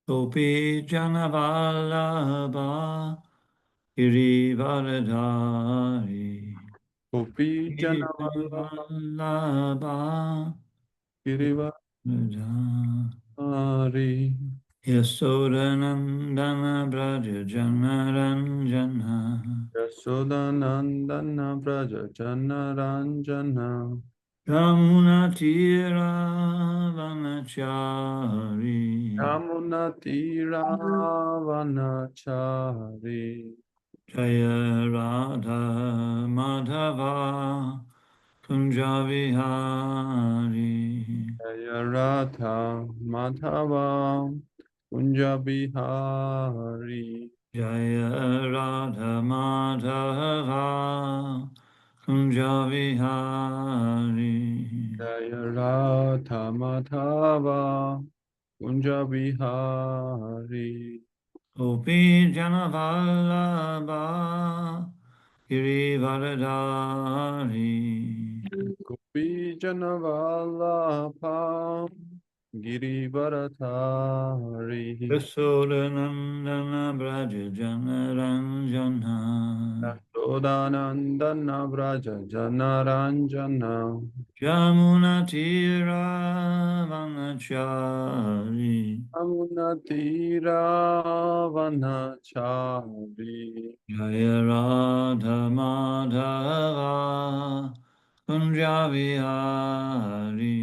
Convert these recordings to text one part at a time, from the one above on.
Gopi Janavallabha Girivardhari Gopi Janavallabha Girivardhari Yasodanandana Braja Janaranjana Yasodanandana Braja Janaranjana Ramuna Tira Vanachari Yamuna Tiravanachari Jaya Radha Madhava Kunjavihari Jaya Radha Madhava Kunjabihari Jaya Radha Madhava Kunjavihari Jaya Radha Madhava Kunjabihari Gopi Janavallabha Girivardhari Gopi Janavallabha Girivardhari Yasodanandana Braja Janaranjana Yasodanandana Braja Janaranjana Jamuna Tira Vanachari Yamuna Tiravanachari Jaya Radha Madhava Kunjavihari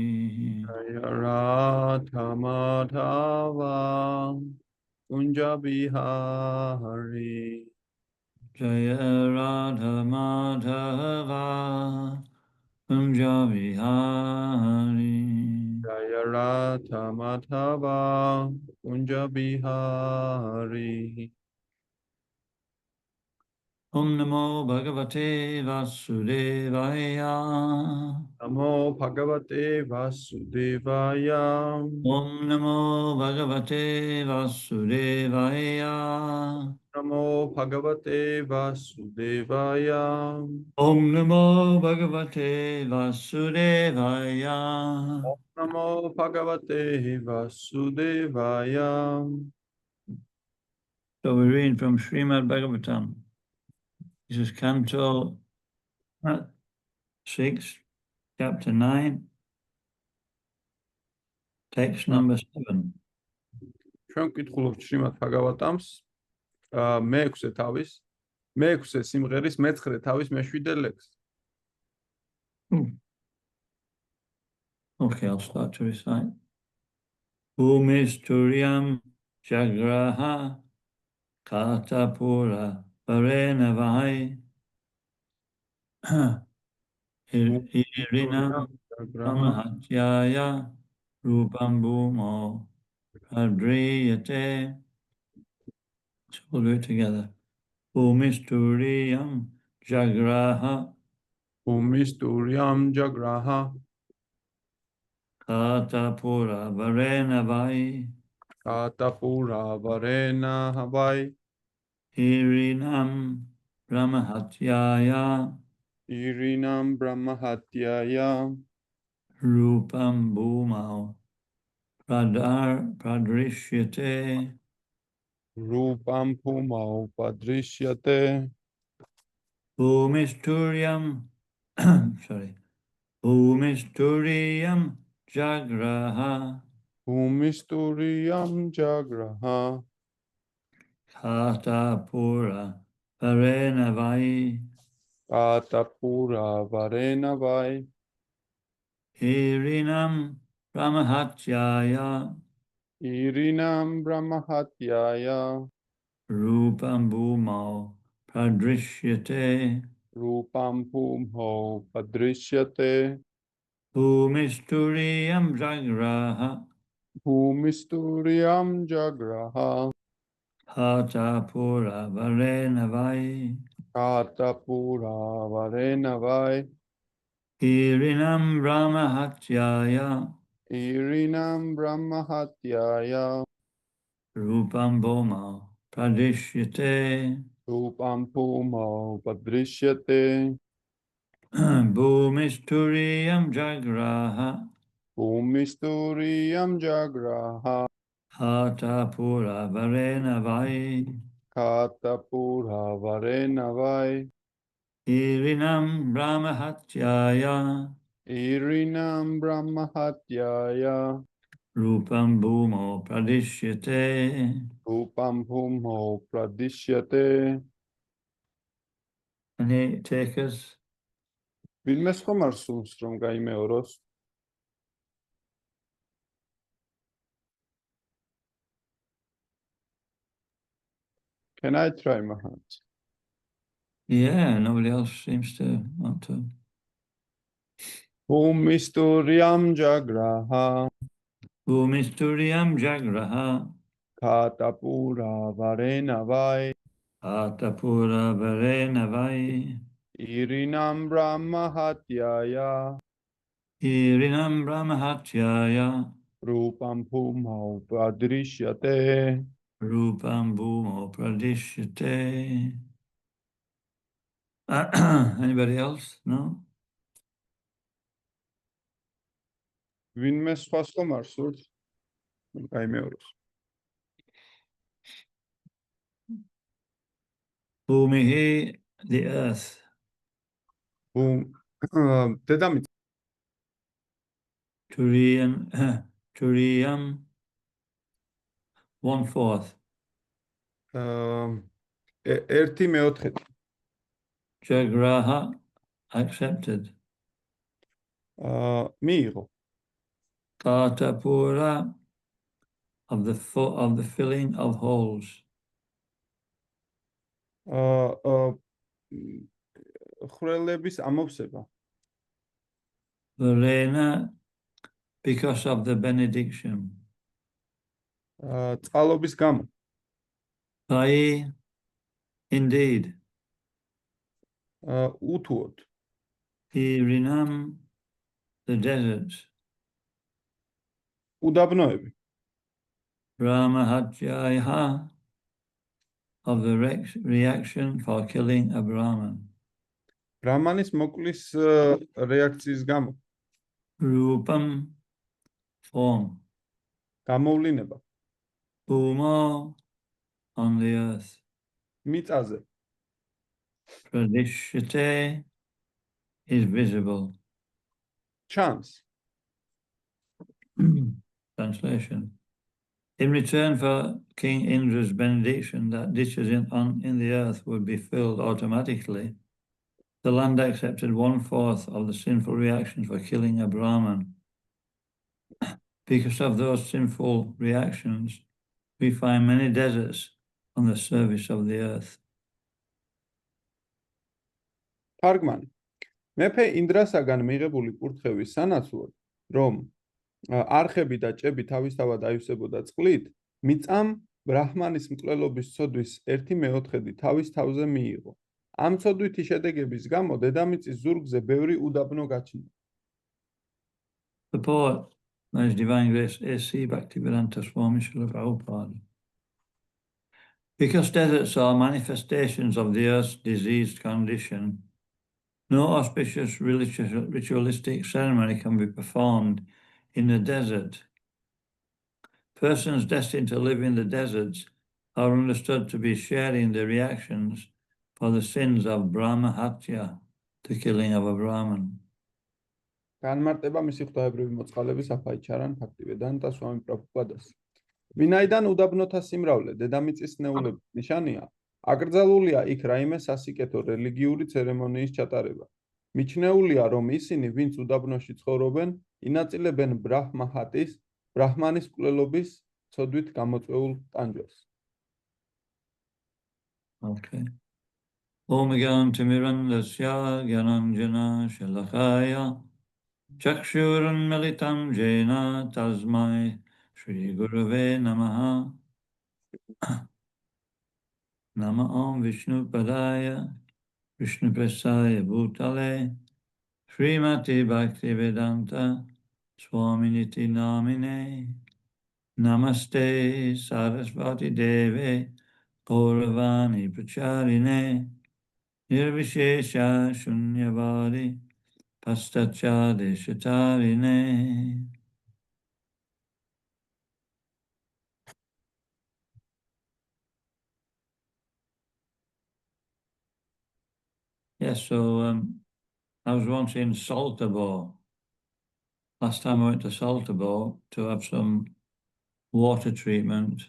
Jaya Radha Madhava Kunjabihari Jaya Radha Madhava Kunjavihari Jaya Radha Madhava Kunjabihari Om Namo Bhagavate Vasudevaya Namo Bhagavate Vasudevaya Om Namo Bhagavate Vasudevaya Namo Bhagavate Vasudevaya Om Namo Bhagavate Vasudevaya Namo Bhagavate Vasudevaya. So we read from Srimad Bhagavatam. This is Canto 6, Chapter 9, Text number 7. ჩვენ ვკითხულობთ შრიმად ბჰაგავატამს მეექვსე თავის მეექვსე სიმღერის მეცხრე თავის მეშვიდე ლექსს. Okay, I'll start to recite. Bhumisturiam Jagraha Katapura Varenavai Irinam Amahatyaya Rupam Bhumo Padriyate. So we'll do it together. Bhumisturiam Jagraha Bhumisturiam Jagraha Katapura Varenavai Katapura Varenavai Irinam Brahmahatyaya Irinam Brahmahatyaya Rupam Bhumau Pradrishyate Rupam Bhumau Padrishyate Bhumisturiam Bhumisturiam Jagraha Bhumisturiam Jagraha Katapura Varenavai Katapura Varenavai Irinam Brahmahatyaya Irinam Brahmahatyaya Rupam Bhumau Pradrishyate Rupam Bhumau Padrishyate Bhumisturiam Jagraha Bhumisturiam Jagraha Katapura Varenavai Katapura Varenavai Irinam Brahmahatyaya Irinam Brahmahatyaya Rupam Bhumau Pradrishyate Rupam Bhumau Padrishyate Bhumisturiam Jagraha Bhumisturiam Jagraha Hata pura varena vai. Khata pura varena vai. Irinam brahmahatyaya. Irinam brahmahatyaya. Rupam bhumo pradishyate. Rupam bhumo pradishyate. Any takers? Vilme სხვა მარსულს რომ გაიმეოროს? Can I try, Mahat? Yeah, nobody else seems to want to. Bhumisturiam jagraha. Bhumisturiam jagraha. Khata pura varena vai. Hata pura varena vai. Irinam brahmahatyaya. Irinam brahmahatyaya. Rupam bhumo pradishyate. Rupam bhumo pradishyate. Anybody else? No? Vilme სხვა მარსულს რომ გაიმეოროს? Bhumihi, the earth. დედამიწა. Turiyam, 1/4. 1/4. Jagraha, accepted. მიიღო. Kata pura, of the filling of holes. ხრელების ამოვსება. Varena, because of the benediction. წყალობის გამო. Vai, indeed. უთუოდ. Irinam, the deserts. უდაბნოები. Brahmahatyaya, of the reaction for killing a Brahman. ბრამანის მოკლის რეაქციის გამო. Rupam, form. გამოვლინება. Bhumo, on the earth. მიწაზე. Pradishyate is visible. ჩანს. Translation. In return for King Indra's benediction that ditches in the earth would be filled automatically, the land accepted 1/4 of the sinful reactions for killing a Brahman. Because of those sinful reactions, we find many deserts on the surface of the earth. თარგმანი. მეფე ინდრასაგან მიღებული კურთხევის სანაცვლოდ, რომ არხები და ჭები თავისთავად აივსებოდა წყლით, მიწამ ბრაჰმანის მკვლელობის ცოდვის 1/4 თავის თავზე მიიღო. ამ ცოდვითი შედეგების გამო დედამიწის ზურგზე ბევრი უდაბნო გაჩნდა. The poet, His Divine Grace A.C. Bhaktivedanta Swami Srila Prabhupada. Because deserts are manifestations of the earth's diseased condition, no auspicious ritualistic ceremony can be performed in the desert. Persons destined to live in the deserts are understood to be sharing the reactions for the sins of Brahmahatya, the killing of a Brahman. განმარტება მისი ღვთაებრივი მოწყალების აფაიჩარან ფაქტივედანტა სვამი პრაბჰუპადას. ვინაიდან უდაბნოთა სიმრავლე დედამიწის ნეულების ნიშანია, აკრძალულია იქ რაიმე სასიკეთო რელიგიური ცერემონიის ჩატარება. მიჩნეულია, რომ ისინი, ვინც უდაბნოში ცხოვრობენ, ინაწილებენ ბრაჰმაჰატის, ბრაჰმანის მკვლელობის ცოდვით გამოწვეულ ტანჯვას. Okay. Om Gyantimirandasya Gyananjana Shalakaya Chakshurun Militam Jena Tasmai Shri Gurave Namaha. Nama Om Vishnu Padaya Vishnu Prasaya Bhutale Srimati Bhaktivedanta Swaminiti Namine Namaste Sarasvati Deve Gauravani Pracharine Nirvishesha Shunyavadi Pastachade Shatarine. Yes, so I was once in Salterbo. Last time I went to Salterbo to have some water treatment.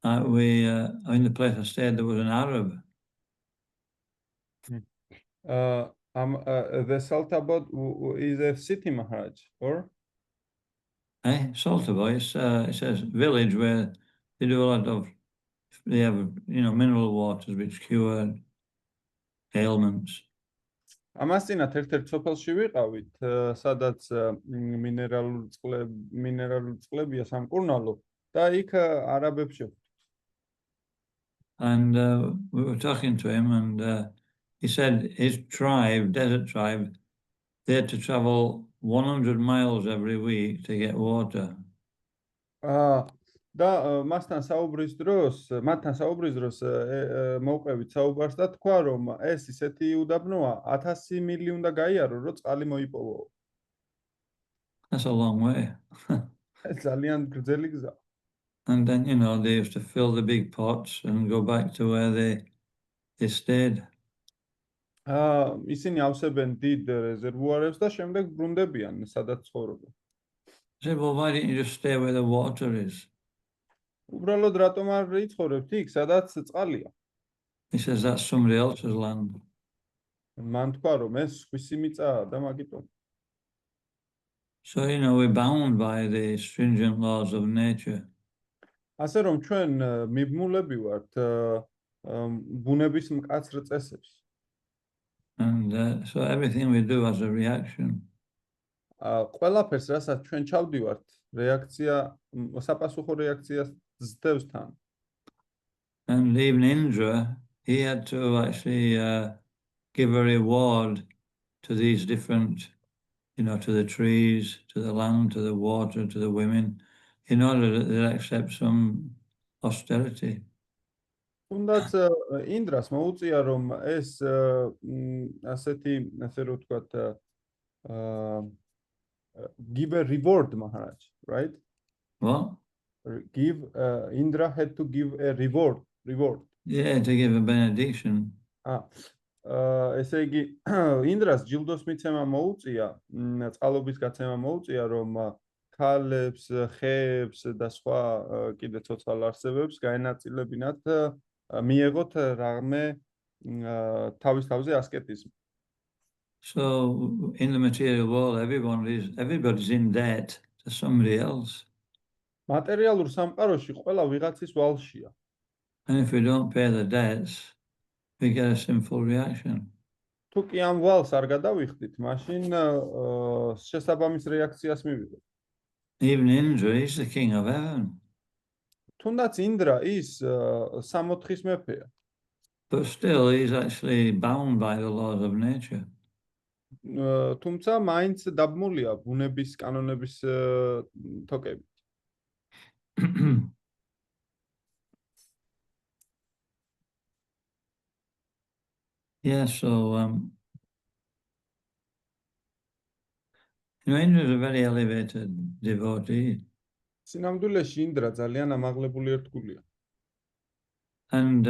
In the place I stayed, there was an Arab. The Saltabod is a city, Maharaj, or? Salterbo, it's a village where they do a lot of, they have, mineral waters which cure ailments. ამასწინათ ერთ-ერთ სოფელში ვიყავით, სადაც მინერალური წყლებია სამკურნალო და იქ არაბებს შეხვდით. And we were talking to him, and he said his tribe, desert tribe, they had to travel 100 miles every week to get water. და მათთან საუბრის დროს მოვყევით საუბარს და თქვა, რომ ეს ისეთი უდაბნოა 1000 მილი უნდა გაიარო, რომ წყალი მოიპოვო. That's a long way. ძალიან გრძელი გზა. And then, they used to fill the big pots and go back to where they stayed. ისინი ავსებენ დიდ რეზერვუარებს და შემდეგ ბრუნდებიან, სადაც ცხოვრობენ. I said, well, why didn't you just stay where the water is? უბრალოდ რატომ არ იცხოვრებთ იქ, სადაც წყალია? He says, that's somebody else's land. მან თქვა, რომ ეს სხვისი მიწაა და მაგიტომ. So, we're bound by the stringent laws of nature. ასე რომ ჩვენ მიბმულები ვართ ბუნების მკაცრ წესებს. And so everything we do has a reaction. ყველაფერს, რასაც ჩვენ ჩავდივართ, რეაქცია, საპასუხო რეაქციას ზრდევს თან. And even Indra, he had to actually give a reward to these different, to the trees, to the land, to the water, to the women, in order that they accept some austerity. თუნდაც ინდრას მოუწია, რომ ეს ასეთი, ასე რომ ვთქვათ, give a reward, Maharaj, right? What? Indra had to give a reward. Yeah, to give a benediction. ესე იგი, ინდრას ჯილდოს მიცემა მოუწია, წყალობის გაცემა მოუწია, რომ ქალებს, ხეებს და სხვა კიდე ცოცხალ არსებებს გაენაწილებინათ მიიღოთ რამე თავის თავზე ასკეტიზმი. So in the material world, everybody's in debt to somebody else. მატერიალურ სამყაროში ყველა ვიღაცის ვალშია. And if we don't pay the debts, we get a sinful reaction. თუ კი ამ ვალს არ გადავიხდით, მაშინ შესაბამის რეაქციას მივიღებთ. Even Indra is the king of heaven. თუნდაც ინდრა ის სამოთხის მეფეა. But still, he's actually bound by the laws of nature. თუმცა მაინც დაბმულია ბუნების კანონების თოკებით. Yeah, so Indra is a very elevated devotee. სინამდვილეში ინდრა ძალიან ამაღლებული ერთგულია. And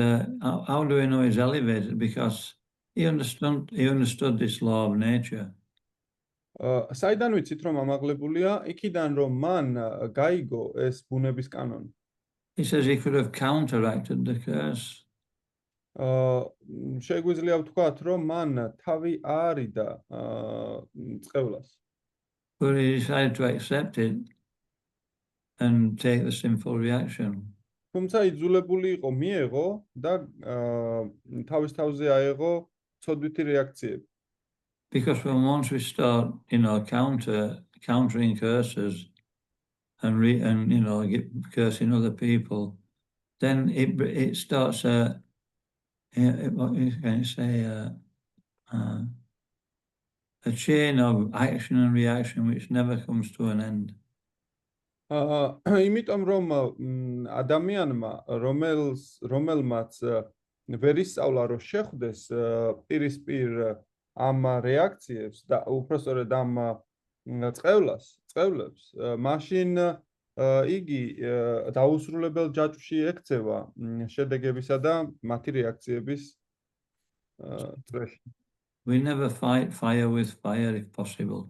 how do we know he's elevated? Because he understood this law of nature. საიდან ვიცით რომ ამაღლებულია? იქიდან რომ მან გაიგო ეს ბუნების კანონი. He says he could have counteracted the curse. შეგვიძლია ვთქვათ რომ მან თავი აარიდა წყევლას. But he decided to accept it and take the sinful reaction. თუმცა იძულებული იყო მიეღო და თავის თავზე აეღო ცოდვითი რეაქციები. Because once we start, countering curses and cursing other people, then it starts what can you say? A chain of action and reaction which never comes to an end. იმიტომ რომ ადამიანმა რომელმაც ვერ ისწავლა რომ შეხვდეს პირისპირ ამ რეაქციებს და უпростоრედ ამ წყევლებს მაშინ იგი დაუსრულებელ ჯაჭვში ექცევა შედეგებისა და მათი რეაქციების წრეში. We never fight fire with fire if possible.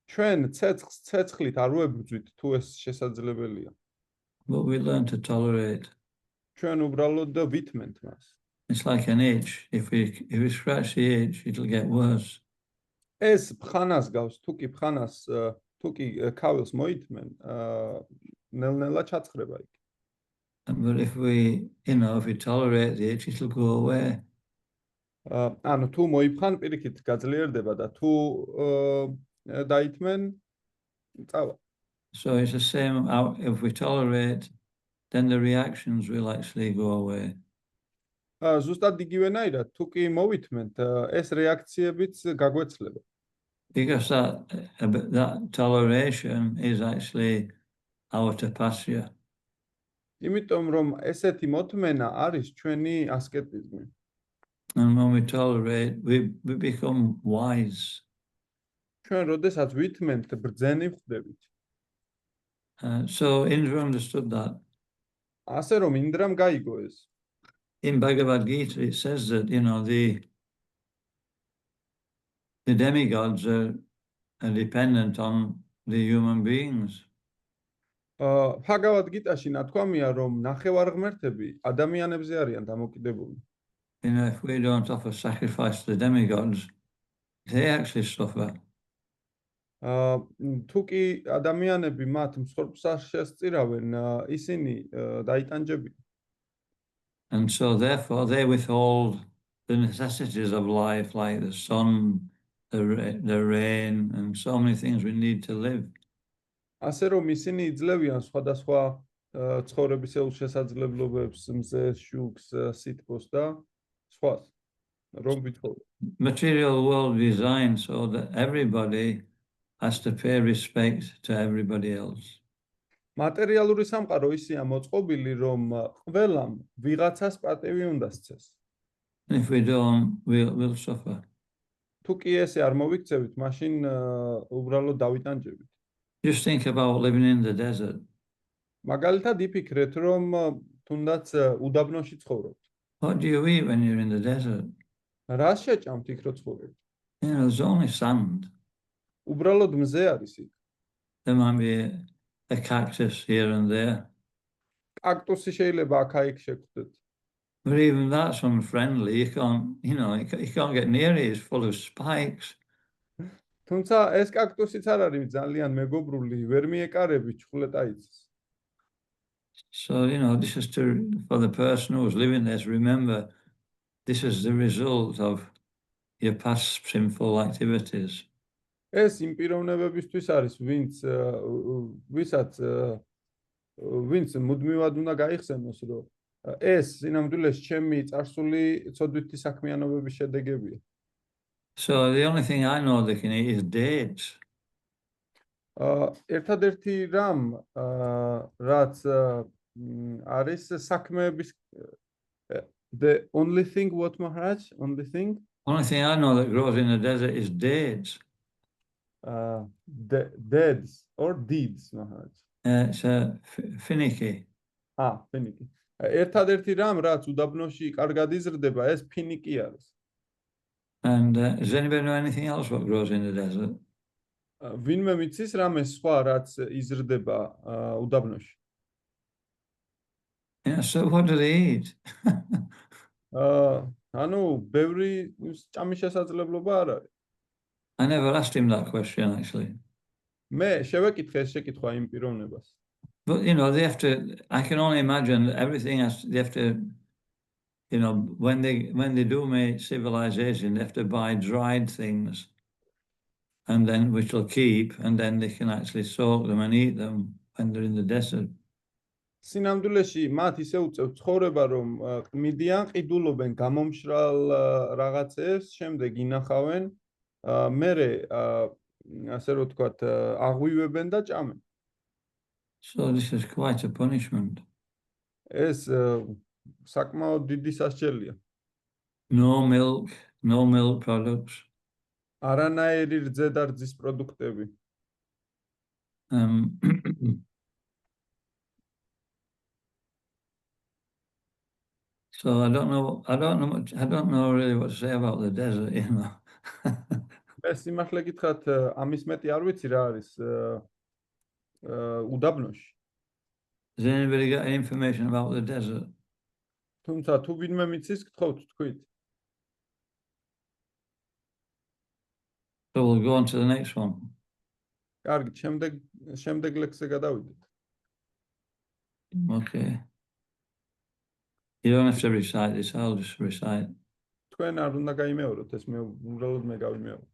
ჩვენ ცეცხლს ცეცხლით არ ვებრძვით თუ ეს შესაძლებელია. But we learn to tolerate. ჩვენ უბრალოდ ვითმენთ მას. It's like an itch. If we scratch the itch, it'll get worse. ეს ფხანას გავს, თუ კი ქავილს მოითმენ, ნელ-ნელა ჩაცხრება იქ. But if we tolerate the itch, it'll go away. ანუ თუ მოიფხან, პირიქით გაძლიერდება და თუ დაითმენ, წავა. So it's the same. If we tolerate, then the reactions will actually go away. ზუსტად იგივენაირად, თუ კი მოვითმენთ, ეს რეაქციებიც გაგვეცლება. Because that toleration is actually our tapasya. იმიტომ რომ ესეთი მოთმენა არის ჩვენი ასკეტიზმი. And when we tolerate, we become wise. ჩვენ როდესაც ვითმენთ, ბრძენი ვხდებით. So Indra understood that. ასე რომ ინდრამ გაიგო ეს. In Bhagavad Gita, it says that the demigods are dependent on the human beings. Bhagavad Gita-ში ნათქვამია, რომ ნახევარღმერთები ადამიანებზე არიან დამოკიდებული. If we don't offer sacrifice to the demigods, they actually suffer. თუ კი ადამიანები მათ მსხვერპლს არ შესწირავენ, ისინი დაიტანჯებიან. And so therefore they withhold the necessities of life, like the sun, the rain, and so many things we need to live. ასე რომ ისინი იძლევიან სხვადასხვა ცხოვრებისეულ შესაძლებლობებს, მზეს, შუქს, სითბოს და სხვას, რომ ვითხოვოთ. Material world designed so that everybody has to pay respect to everybody else. მატერიალური სამყარო ისეა მოწყობილი, რომ ყველამ ვიღაცას პატივი უნდა სცეს. If we don't, we'll suffer. თუ კი ესე არ მოვიქცევით, მაშინ უბრალოდ დავიტანჯებით. Just think about living in the desert. მაგალითად იფიქრეთ, რომ თუნდაც უდაბნოში ცხოვრობთ. What do you eat when you're in the desert? რას შეჭამთ იქ რო ცხოვრობთ? There's only sand. უბრალოდ მზე არის იქ. There might be a cactus here and there. კაქტუსი შეიძლება აქ-იქ შეგხვდეთ. But even that's unfriendly. You can't get near it. It's full of spikes. თუმცა ეს კაქტუსიც არ არის ძალიან მეგობრული, ვერ მიეკარები ჩხვლეტაიცის. So, this is for the person who's living this, remember, this is the result of your past sinful activities. ეს იმ პიროვნებებისთვის არის, ვინც მუდმივად უნდა გაიხსენოს, რომ ეს სინამდვილეს ჩემი წარსული ცოდვითი საქმიანობების შედეგებია. So the only thing I know they can eat is dates. ერთადერთი რამ რაც არის საქმეების the only thing what Maharaj only thing I know that grows in the desert is dates. Deeds or deeds Maharaj. It's finicky. ფინიკი. ერთადერთი რამ რაც უდაბნოში კარგად იზრდება, ეს ფინიკი არის. And does anybody know anything else what grows in the desert? ვინმე მიცის რამე სხვა რაც იზრდება უდაბნოში? Yeah, so what do they eat? ანუ ბევრი ჭამის შესაძლებლობა არ არის. I never asked him that question actually. მე შევეკითხე ეს შეკითხვა იმ პიროვნებას. But they have to. I can only imagine that everything they have to. When they do make civilization, they have to buy dried things, and then which will keep, and then they can actually soak them and eat them when they're in the desert. სინამდვილეში მათ ისე უწევთ ცხოვრება, რომ ყმიდიან, ყიდულობენ გამომშრალ რაღაცებს, შემდეგ ინახავენ, მერე ასე რომ ვთქვათ, აღვივებენ და ჭამენ. So this is quite a punishment. ეს საკმაოდ დიდი სასჯელია. No milk products. არანაირი რძე და რძის პროდუქტები. So I don't know really what to say about the desert, you know. მე სიმართლე გითხრათ, ამის მეტი არ ვიცი რა არის უდაბნოში. Has anybody got any information about the desert? თუმცა თუ ვინმე მიცის, გთხოვთ თქვით. So we'll go on to the next one. კარგი, შემდეგ ლექსზე გადავიდეთ. Okay. You don't have to recite this, I'll just recite. თქვენ არ უნდა გაიმეოროთ ეს, მე უბრალოდ მე გავიმეორო.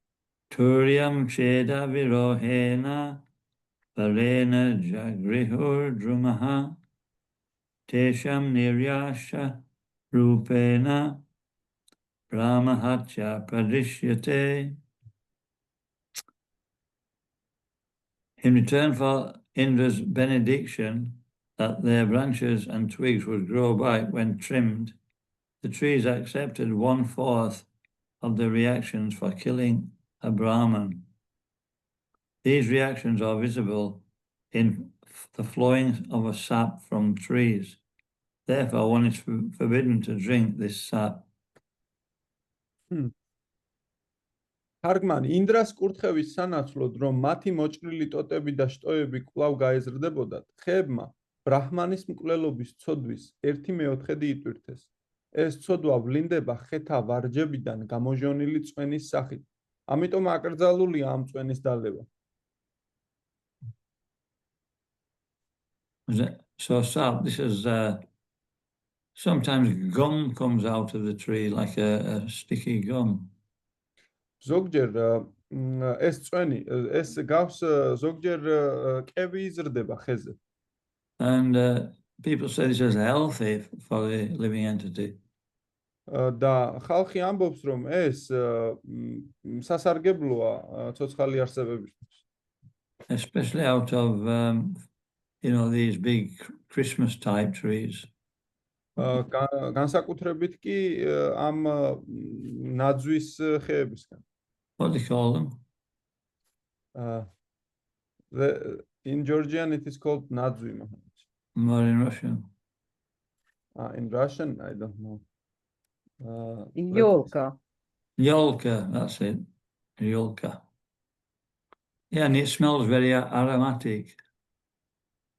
Turiam cheda virohena varena jagrihur drumaha tesham niryasha rupena brahmahatya pradishyate. In return for Indra's benediction that their branches and twigs would grow back when trimmed, the trees accepted 1/4 of the reactions for killing a Brahman. These reactions are visible in the flowing of a sap from trees. Therefore, one is forbidden to drink this sap. თარგმანი ინდრას კურთხევის სანაცვლოდ, რომ მათი მოჭრილი ტოტები და შტოები კვლავ გაეზრდებოდათ, ხეებმა ბრაჰმანის მკვლელობის ცოდვის 1/4 იტვირთეს. ეს ცოდვა ვლინდება ხეთა ვარჯებიდან გამოჟონილი წვენის სახით. ამიტომ აკრძალულია ამ წვენის დალევა. So sap, this is sometimes gum comes out of the tree like a sticky gum. ზოგჯერ ეს წვენი, ეს გავს ზოგჯერ კევი იზრდება ხეზე. And people say this is healthy for the living entity. და ხალხი ამბობს, რომ ეს სასარგებლოა ცოცხალი არსებებისთვის. Especially out of these big Christmas type trees. განსაკუთრებით კი ამ ნაძვის ხეებისგან. What do you call them? In Georgian it is called nadzui. More in Russian. In Russian, I don't know. Yolka. Yolka, that's it. Yolka. Yeah, and it smells very aromatic.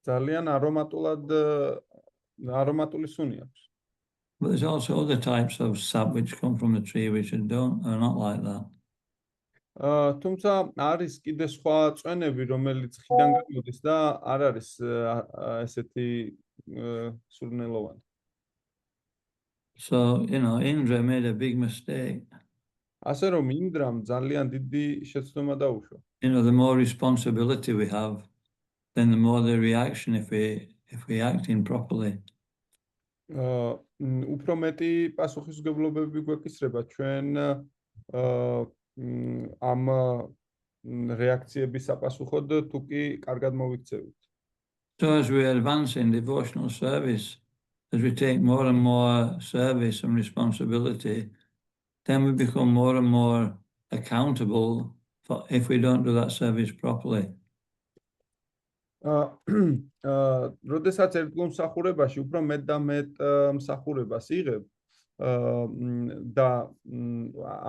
ძალიან არომატული სუნი აქვს. But there's also other types of sap which come from the tree which are not like that. თუმცა არის კიდე სხვა წვენები, რომელიც ხიდან გამოდის და არ არის ესეთი სურნელოვანი. So, Indra made a big mistake. ასე რომ ინდრამ ძალიან დიდი შეცდომა დაუშვა. The more responsibility we have, then the more the reaction if we act improperly. უფრო მეტი პასუხისმგებლობები გვეკისრება ჩვენ ამ რეაქციების საპასუხოდ თუ კი კარგად მოვიქცევით. So as we advance in devotional service, as we take more and more service and responsibility, then we become more and more accountable for if we don't do that service properly. როდესაც ერთგულმსახურებაში უფრო მეტ და მეტ მსახურებას იღებ და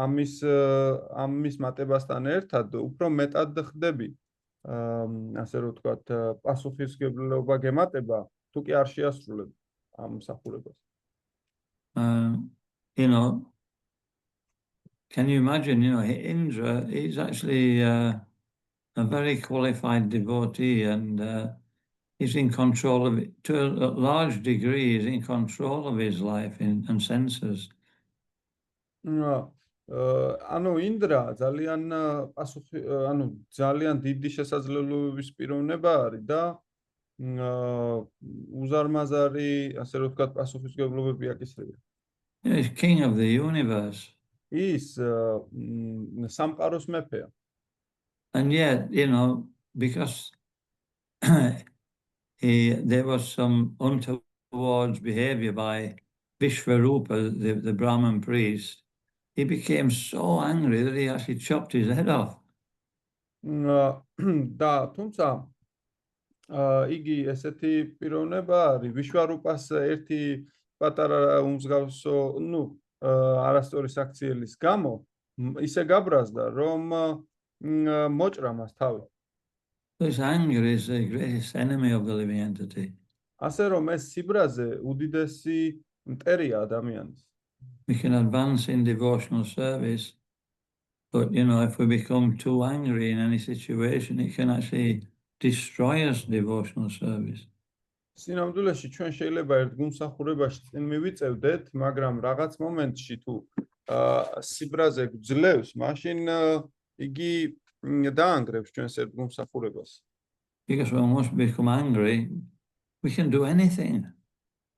ამის მატებასთან ერთად უფრო მეტად ხდები, ასე რომ ვთქვათ, პასუხისმგებლობა გემატება, თუ კი არ შეასრულებ ამ მსახურებას. Can you imagine, Indra is actually a very qualified devotee, and he's in control of it to a large degree. He's in control of his life and senses. ანუ ინდრა ძალიან დიდი შესაძლებლობების პიროვნება არის და უზარმაზარი, ასე რომ ვთქვათ, პასუხისმგებლობები აკისრება. He's king of the universe. ის სამყაროს მეფეა. And yet, because there was some untoward behavior by Vishvarupa, the Brahmin priest, he became so angry that he actually chopped his head off. და თუმცა იგი ესეთი პიროვნება არის, ვიშვარუპას ერთი პატარა უმსგავსო, არასწორი საქციელის გამო ისე გაბრაზდა, რომ მოჭრა მას თავი. This anger is the greatest enemy of the living entity. ასე რომ ეს სიბრაზე უდიდესი მტერია ადამიანის. We can advance in devotional service, but if we become too angry in any situation, it can actually destroy us devotional service. სინამდვილეში ჩვენ შეიძლება ერთ გულმსახურებაში წინ მივიწევდეთ, მაგრამ რაღაც მომენტში თუ სიბრაზე გვძლევს, მაშინ იგი დაანგრევს ჩვენს ერთ გულმსახურებას. Because when once we become angry, we can do anything.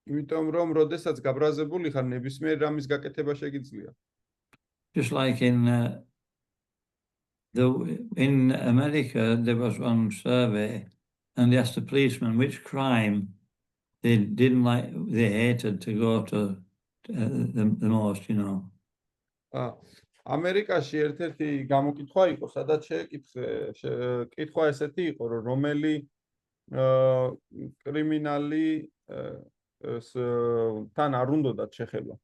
იმიტომ რომ როდესაც გაბრაზებული ხარ, ნებისმიერ რამის გაკეთება შეგიძლია. Just like in America, there was one survey, and they asked the policeman which crime they didn't like, they hated to go to the most, ამერიკაში ერთ-ერთი გამოკითხვა იყო, სადაც კითხვა ესეთი იყო, რომ რომელი კრიმინალი თან არ უნდათ შეხება.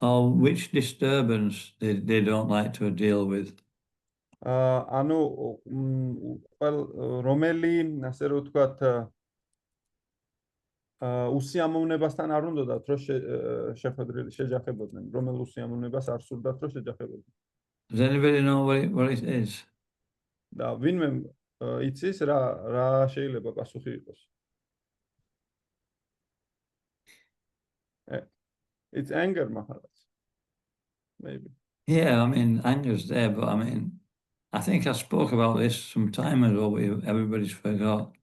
Or which disturbance they don't like to deal with. ანუ რომელი, ასე რომ ვთქვათ, უსიამოვნებასთან არ უნდათ რომ შეჯახებოდნენ, რომელ უსიამოვნებას არ სურდათ რომ შეჯახებოდნენ. Does anybody know what it is? და ვინმე იცის რა შეიძლება პასუხი იყოს? It's anger, Maharaj. Maybe. Yeah, anger's there, but I think I spoke about this some time ago, but everybody's forgot.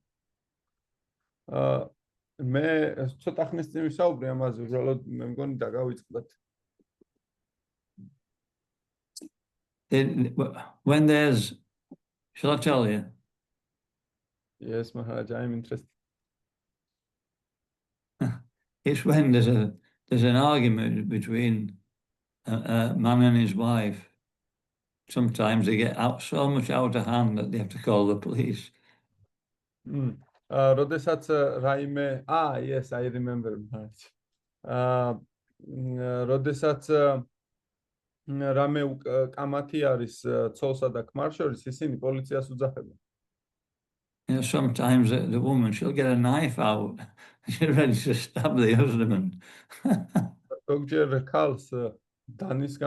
მე ცოტა ხნის წინ ვისაუბრე ამაზე, უბრალოდ მე მგონი დაგავიწყდათ. When there's, shall I tell you? Yes, Maharaj, I'm interested. It's when there's an argument between a man and his wife. Sometimes they get so much out of hand that they have to call the police. როდესაც რაიმე, yes, I remember. როდესაც რამე კამათი არის ცოლსა და ქმარს შორის, ისინი პოლიციას უძახებენ. Sometimes the woman, she'll get a knife out. She's ready to stab the husband. ზოგჯერ ქალს დანის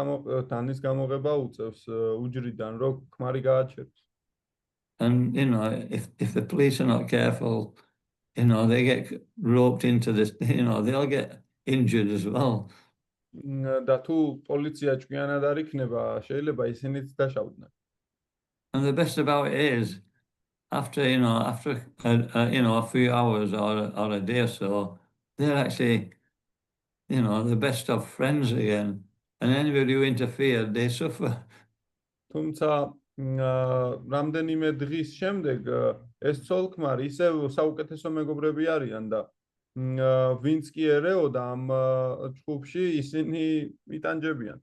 გამოღება უწევს უჯრიდან, რომ ქმარი გააჩეროს. And if the police are not careful, they get roped into this, they'll get injured as well. და თუ პოლიცია ჭკვიანად არ იქნება, შეიძლება ისინიც დაშავდნენ. And the best about it is, after a few hours or a day or so, they're actually, the best of friends again. And anybody who interfered, they suffer. თუმცა რამდენიმე დღის შემდეგ ეს ცოლ-ქმარი ისევ საუკეთესო მეგობრები არიან და ვინც კი ერეოდა ამ ჯგუფში, ისინი იტანჯებიან.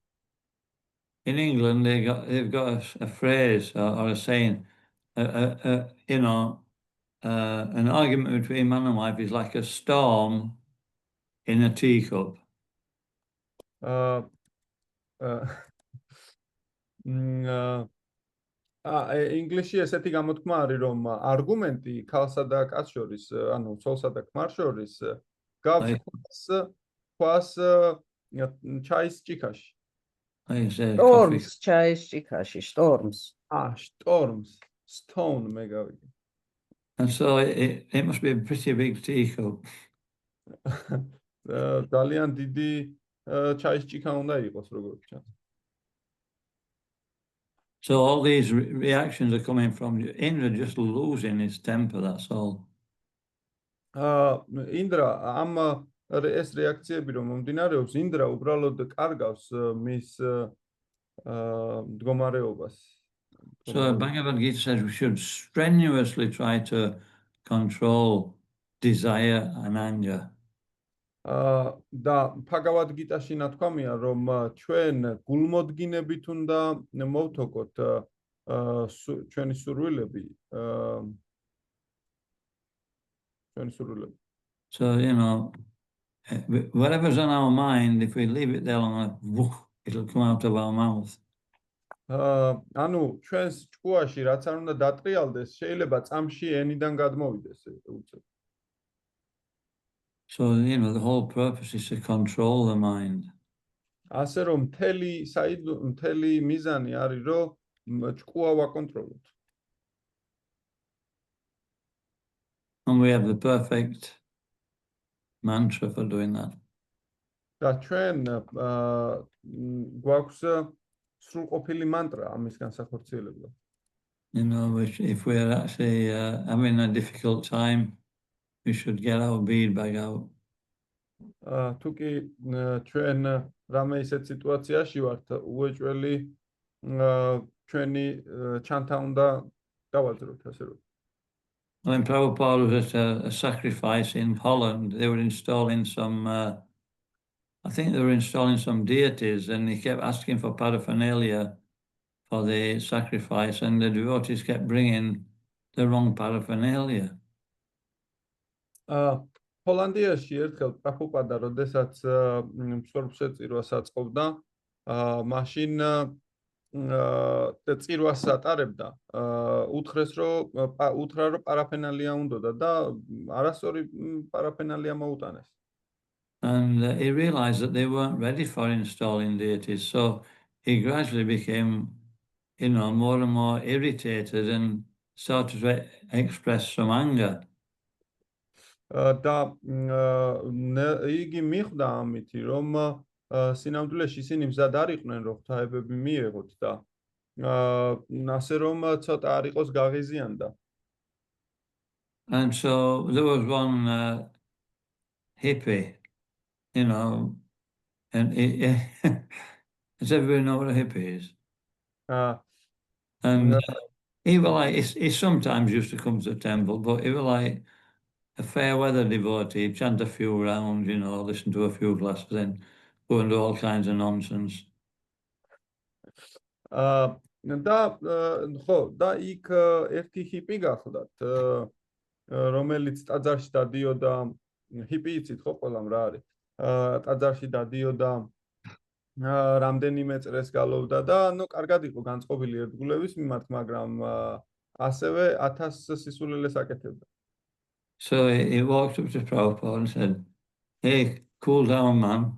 In England, they've got a phrase or a saying, an argument between man and wife is like a storm in a teacup. ინგლისში ესეთი გამოთქმა არის, რომ არგუმენტი ქალსა და კაცს შორის, ანუ ცოლსა და ქმარს შორის, გავს ქვას ჩაის ჭიქაში. Storms, ჩაის ჭიქაში, storms. Storms, stone მე გავიგე. And so it must be a pretty big teacup. ძალიან დიდი ჩაის ჭიქა უნდა იყოს, როგორც ჩანს. So all these reactions are coming from Indra just losing his temper, that's all. Indra, ეს რეაქციები რომ მომდინარეობს, Indra უბრალოდ კარგავს მის მდგომარეობას. So Bhagavad Gita says we should strenuously try to control desire and anger. და Bhagavad Gita-ში ნათქვამია, რომ ჩვენ გულმოდგინებით უნდა მოვთოკოთ ჩვენი სურვილები. So, Whatever's on our mind, if we leave it there long enough, woof, it'll come out of our mouth. ანუ ჩვენს ჭკუაში რაც არ უნდა დატრიალდეს, შეიძლება წამში ენიდან გადმოვიდეს უცებ. So, the whole purpose is to control the mind. ასე რომ მთელი მიზანი არის რომ ჭკუა ვაკონტროლოთ. And we have the perfect mantra for doing that. და ჩვენ გვაქვს სრულყოფილი მანტრა ამის განსახორციელებლად. Which if we're actually having a difficult time, we should get our bead bag out. თუ კი ჩვენ რამე ისეთ სიტუაციაში ვართ, უეჭველი ჩვენი ჩანთა უნდა დავაძროთ, ასე რომ. When Prabhupada was at a sacrifice in Holland, they were installing some, I think they were installing some deities, and he kept asking for paraphernalia for the sacrifice, and the devotees kept bringing the wrong paraphernalia. ჰოლანდიაში ერთხელ პრაბჰუპადა, როდესაც მსხვერპლ შეწირვას აწყობდა, მაშინ წირვას ატარებდა, უთხრა რომ პარაფერნალია უნდოდა და არასწორი პარაფერნალია მოუტანეს. And he realized that they weren't ready for installing deities, so he gradually became, more and more irritated and started to express some anger. და იგი მიხვდა ამითი, რომ სინამდვილეში ისინი მზად არ იყვნენ, რომ ღვთაებები მიეღოთ და ასე რომ ცოტა არ იყოს გაღიზიანდა. And so there was one hippie, and does everybody know what a hippie is? And he was like, he sometimes used to come to the temple, but he was like a fair weather devotee, chant a few rounds, listen to a few classes, then go into all kinds of nonsense. და იქ ერთი ჰიპი გახლდათ, რომელიც ტაძარში დადიოდა, ჰიპი იცით ხო ყველამ რა არის? ტაძარში დადიოდა, რამდენიმე წრეს გალოვდა და კარგად იყო განწყობილი ერთგულების მიმართ, მაგრამ ასევე 1000 სისულელეს აკეთებდა. So he walked up to Prabhupada and said, "Hey, cool down, man."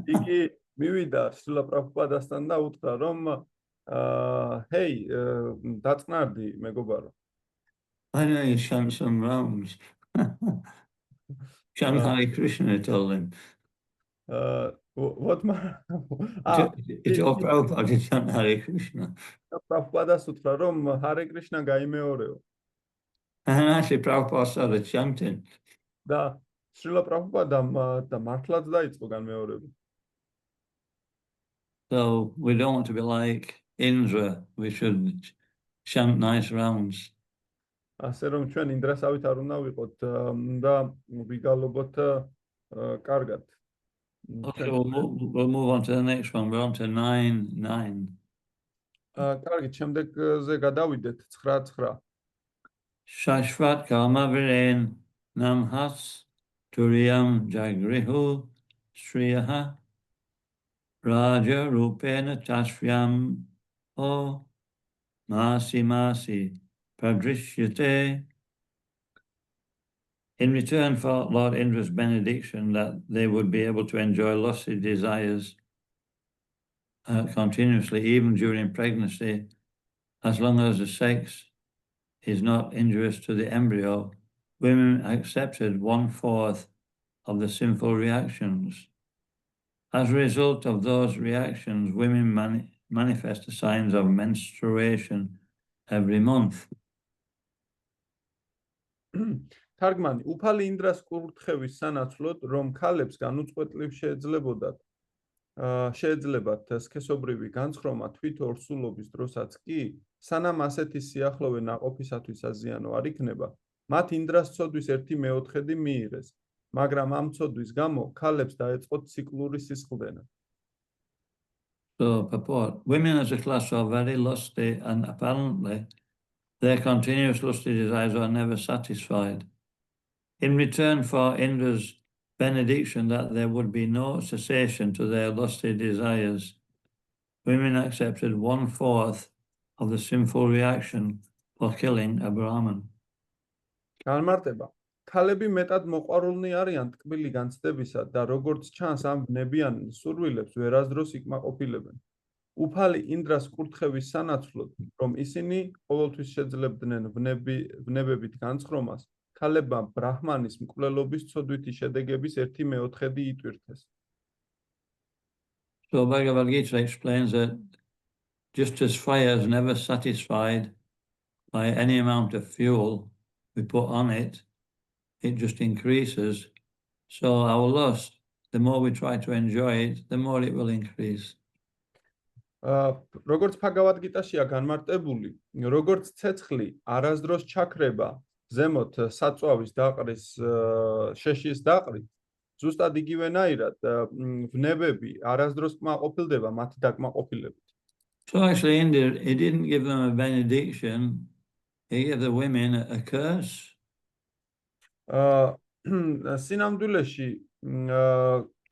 იგი მივიდა სულა პრაბჰუპადასთან და უთხრა რომ "Hey, დაწნარდი მეგობარო." I know you chant some rounds. Chant Hare Krishna, told him. What It's all Prabhupada to chant Hare Krishna. პრაბჰუპადას უთხრა რომ Hare Krishna გაიმეორეო. And actually Prabhupada started chanting. და სულა პრაბჰუპადამ და მართლაც დაიწყო განმეორება. So we don't want to be like Indra. We should chant nice rounds. ასე რომ ჩვენ ინდრასავით არ უნდა ვიყოთ და ვიგალობოთ კარგად. Okay, we'll move on to the next one. We're on to 9:9. კარგი, შემდეგზე გადავიდეთ 9:9. Shashvat Kalmaviren Namhas Turiyam Jagrihu Sriyaha Raja Rupena Tashvyam O Masi Padrishyate. In return for Lord Indra's benediction that they would be able to enjoy lusty desires continuously, even during pregnancy, as long as the sex is not injurious to the embryo, women accepted 1/4 of the sinful reactions. As a result of those reactions, women manifest the signs of menstruation every month. თარგმანი, უფალი ინდრას კურთხევის სანაცვლოდ, რომ ქალებს განუწყვეტლივ შეეძლებათ სქესობრივი განცხრომა თვით ორსულობის დროსაც კი, სანამ ასეთი სიახლოვე ნაყოფისათვის აზიანო არ იქნება, მათ ინდრას ცოდვის 1/4 მიიღეს, მაგრამ ამ ცოდვის გამო ქალებს დაეწყოთ ციკლური სისხლდენა. So, purport, women as a class are very lusty, and apparently their continuous lusty desires are never satisfied. In return for Indra's benediction that there would be no cessation to their lusty desires, women accepted 1/4 of the sinful reaction for killing a Brahmin. განმარტება. ქალები მეტად მოყვარულნი არიან ტკბილი განცდებისა და როგორც ჩანს ამ ბნებიან სურვილებს ვერასდროს იკმაყოფილებენ. უფალი ინდრას კურთხევის სანაცვლოდ, რომ ისინი ყოველთვის შეძლებდნენ ბნებებით განცხრომას, ქალებმა ბრაჰმანის მკვლელობის ცოდვითი შედეგების 1/4 იტვირთეს. So Bhagavad Gita explains that just as fire is never satisfied by any amount of fuel we put on it, it just increases. So our lust, the more we try to enjoy it, the more it will increase. როგორც Bhagavad Gita-შია განმარტებული, როგორც ცეცხლი არასდროს ჩაქრება ზემოთ საწვავის დაყრის შეშის დაყრით, ზუსტად იგივენაირად ბნებები არასდროს კმაყოფილდება მათი დაკმაყოფილებით. So actually India, he didn't give them a benediction, he gave the women a curse. სინამდვილეში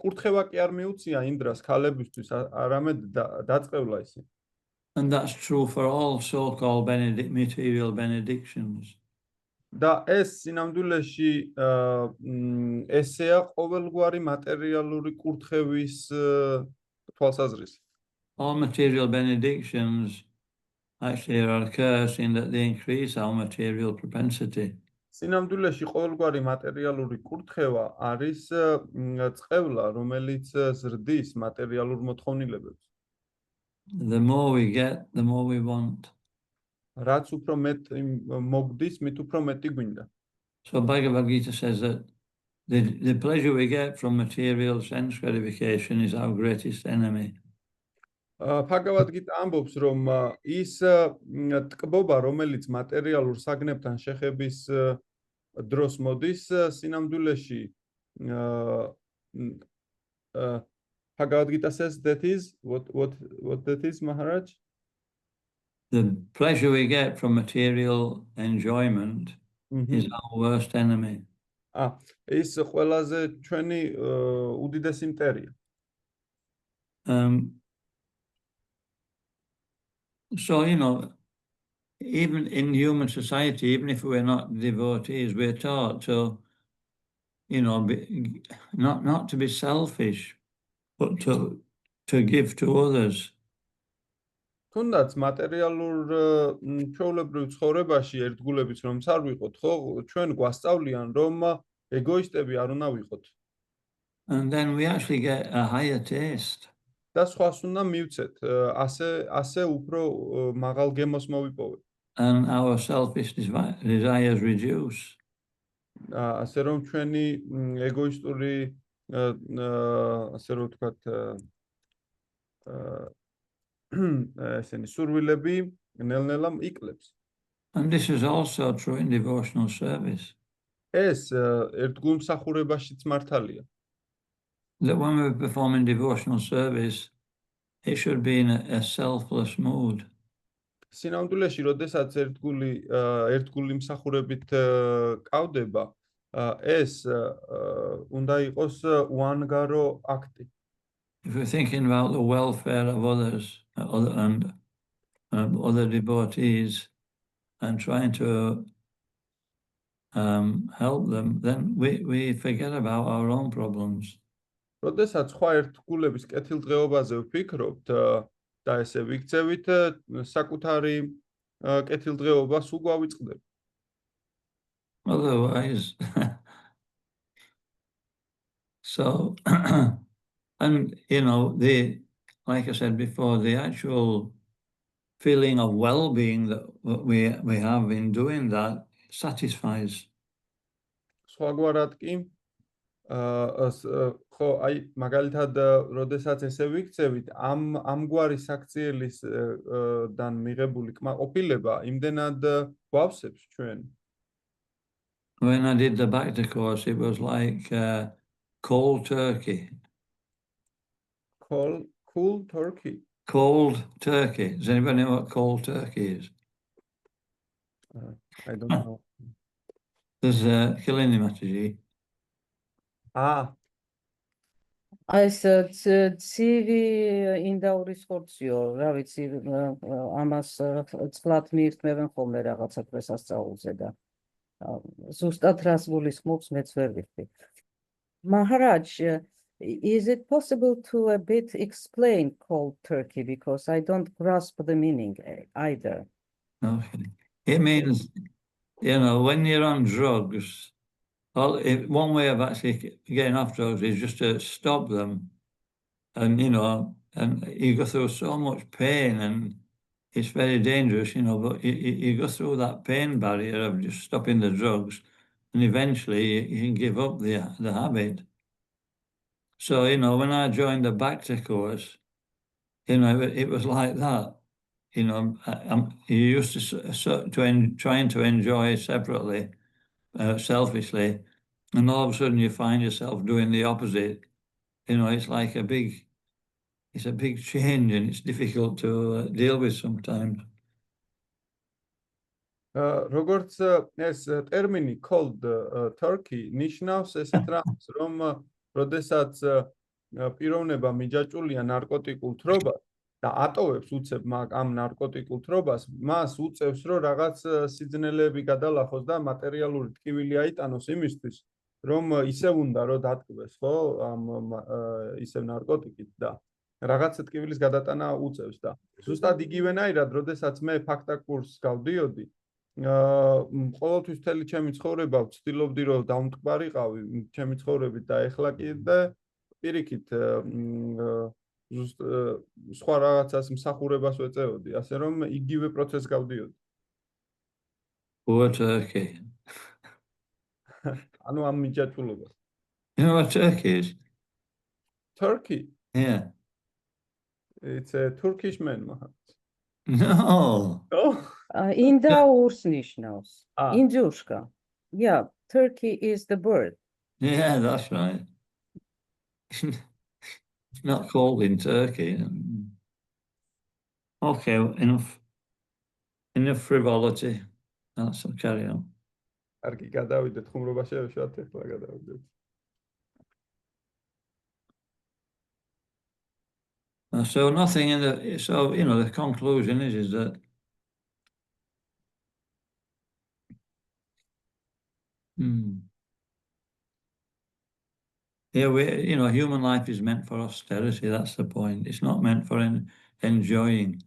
კურთხევა კი არ მიუწია ინდრას ქალებისთვის, არამედ დაწყევლა ისინი. And that's true for all so-called material benedictions. და ეს სინამდვილეში ესეა ყოველგვარი მატერიალური კურთხევის თვალსაზრისი. All material benedictions actually are a curse in that they increase our material propensity. სინამდვილეში ყოველგვარი მატერიალური კურთხევა არის წყევლა, რომელიც ზრდის მატერიალურ მოთხოვნილებებს. The more we get, the more we want. რაც უფრო მეტ მოგდის, მით უფრო მეტი გვინდა. So Bhagavad Gita says that the pleasure we get from material sense gratification is our greatest enemy. Bhagavad Gita ამბობს, რომ ის ტკბობა, რომელიც მატერიალურ საგნებთან შეხების დროს მოდის, სინამდვილეში Bhagavad Gita says that is what that is, Maharaj? The pleasure we get from material enjoyment is our worst enemy. ის ყველაზე ჩვენი უდიდესი მტერია. So, even in human society, even if we're not devotees, we're taught to, not to be selfish, but to give to others. თუნდაც მატერიალურ ჩვეულებრივ ცხოვრებაში ერთგულებით რომ არ ვიყოთ, ხო, ჩვენ გვასწავლიან, რომ ეგოისტები არ უნდა ვიყოთ. And then we actually get a higher taste. და სხვას უნდა მივცეთ, ასე უფრო მაღალ გემოს მოვიპოვეთ. And our selfish desires reduce. ასე რომ ჩვენი ეგოისტური ასე რომ ვთქვათ ესენი სურვილები ნელ-ნელა იკლებს. And this is also true in devotional service. ეს ერთგულმსახურებაშიც მართალია. That when we're performing devotional service, it should be in a selfless mood. სინამდვილეში, როდესაც ერთგული მსახურებით ყავდება, ეს უნდა იყოს უანგარო აქტი. If we're thinking about the welfare of others and other devotees and trying to help them, then we forget about our own problems. როდესაც სხვა ერთგულების კეთილდღეობაზე ვფიქრობთ და ესე ვიქცევით, საკუთარი კეთილდღეობას უგვავიწყდებით. Otherwise, so, and like I said before, the actual feeling of well-being that we have in doing that satisfies. სხვაგვარად კი ხო, აი მაგალითად, როდესაც ესე ვიქცევით, ამგვარი საქციელისგან მიღებული კმაყოფილება იმდენად გვავსებს ჩვენ. When I did the Bhakti course, it was like cold turkey. Cool turkey? Cold turkey. Does anybody know what cold turkey is? I don't know. There's killing him at the ეს ცივი ინდაურის ხორციო, რა ვიცი, ამას წყლად მიირთმევენ ხოლმე რაღაცა დღესასწაულზე და ზუსტად რას გულისხმობს მეც ვერ ვიცი. Maharaj, is it possible to a bit explain cold turkey because I don't grasp the meaning either? Okay. It means, when you're on drugs, one way of actually getting off drugs is just to stop them. And, and you go through so much pain and it's very dangerous, but you go through that pain barrier of just stopping the drugs and eventually you can give up the habit. So, when I joined the Bhakti course, it was like that. You used to trying to enjoy separately, selfishly, and all of a sudden you find yourself doing the opposite. It's like a big change and it's difficult to deal with sometimes. როგორც ეს ტერმინი cold turkey ნიშნავს ესეთ რამს, რომ როდესაც პიროვნება მიჯაჭულია ნარკოტიკულ თრობას და ატოვებს უცებ ამ ნარკოტიკულ თრობას, მას უწევს რომ რაღაც სიძნელეები გადალახოს და მატერიალური ტკივილი აიტანოს იმისთვის, რომ ისევ უნდა რომ დატკბეს, ხო, ისევ ნარკოტიკით და რაღაცა ტკივილის გადატანა უწევს და ზუსტად იგივენაირად, როდესაც მე ფაქტაკურსს გავდიოდი, ყოველთვის მთელი ჩემი ცხოვრება ვცდილობდი რომ დავმტკბარიყავი ჩემი ცხოვრებით და ეხლა კიდე პირიქით სხვა რაღაცას მსახურებას ვეწეოდი, ასე რომ იგივე პროცესს გავდიოდი. Poor Turkey. ანუ ამ მიჯაჭულობას. You know what Turkey is? Turkey? Yeah. It's a Turkish man, Mahat. No. Oh. Indaurs ნიშნავს. Indjushka. Yeah, Turkey is the bird. Yeah, that's right. It's not called in Turkey. Okay, enough frivolity. That's carry on. კარგი, გადავიდეთ ხუმრობაში, შევშოთ ახლა გადავიდეთ. So nothing the conclusion is that human life is meant for austerity. That's the point. It's not meant for enjoying.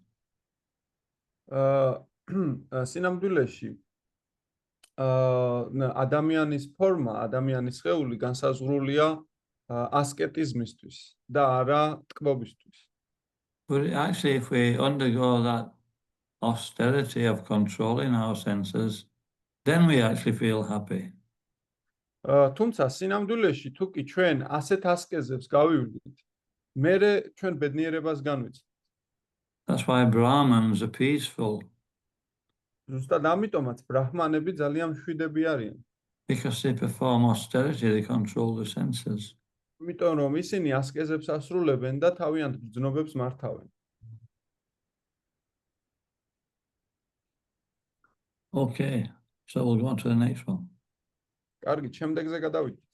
სინამდვილეში ადამიანის ფორმა, ადამიანის სხეული განსაზღვრულია ასკეტიზმისთვის და არა ტკბობისთვის. But actually, if we undergo that austerity of controlling our senses, then we actually feel happy. თუმცა სინამდვილეში თუ კი ჩვენ ასეთ ასკეზებს გავივლით, მერე ჩვენ ბედნიერებას განვიცდით. That's why Brahmins are peaceful. ზუსტად ამიტომაც ბრაჰმანები ძალიან მშვიდები არიან. Because they perform austerity, they control the senses. იმიტომ რომ ისინი ასკეზებს ასრულებენ და თავიანთ ბრძნობებს მართავენ. Okay, so we'll go on to the next one. კარგი, შემდეგზე გადავიდეთ.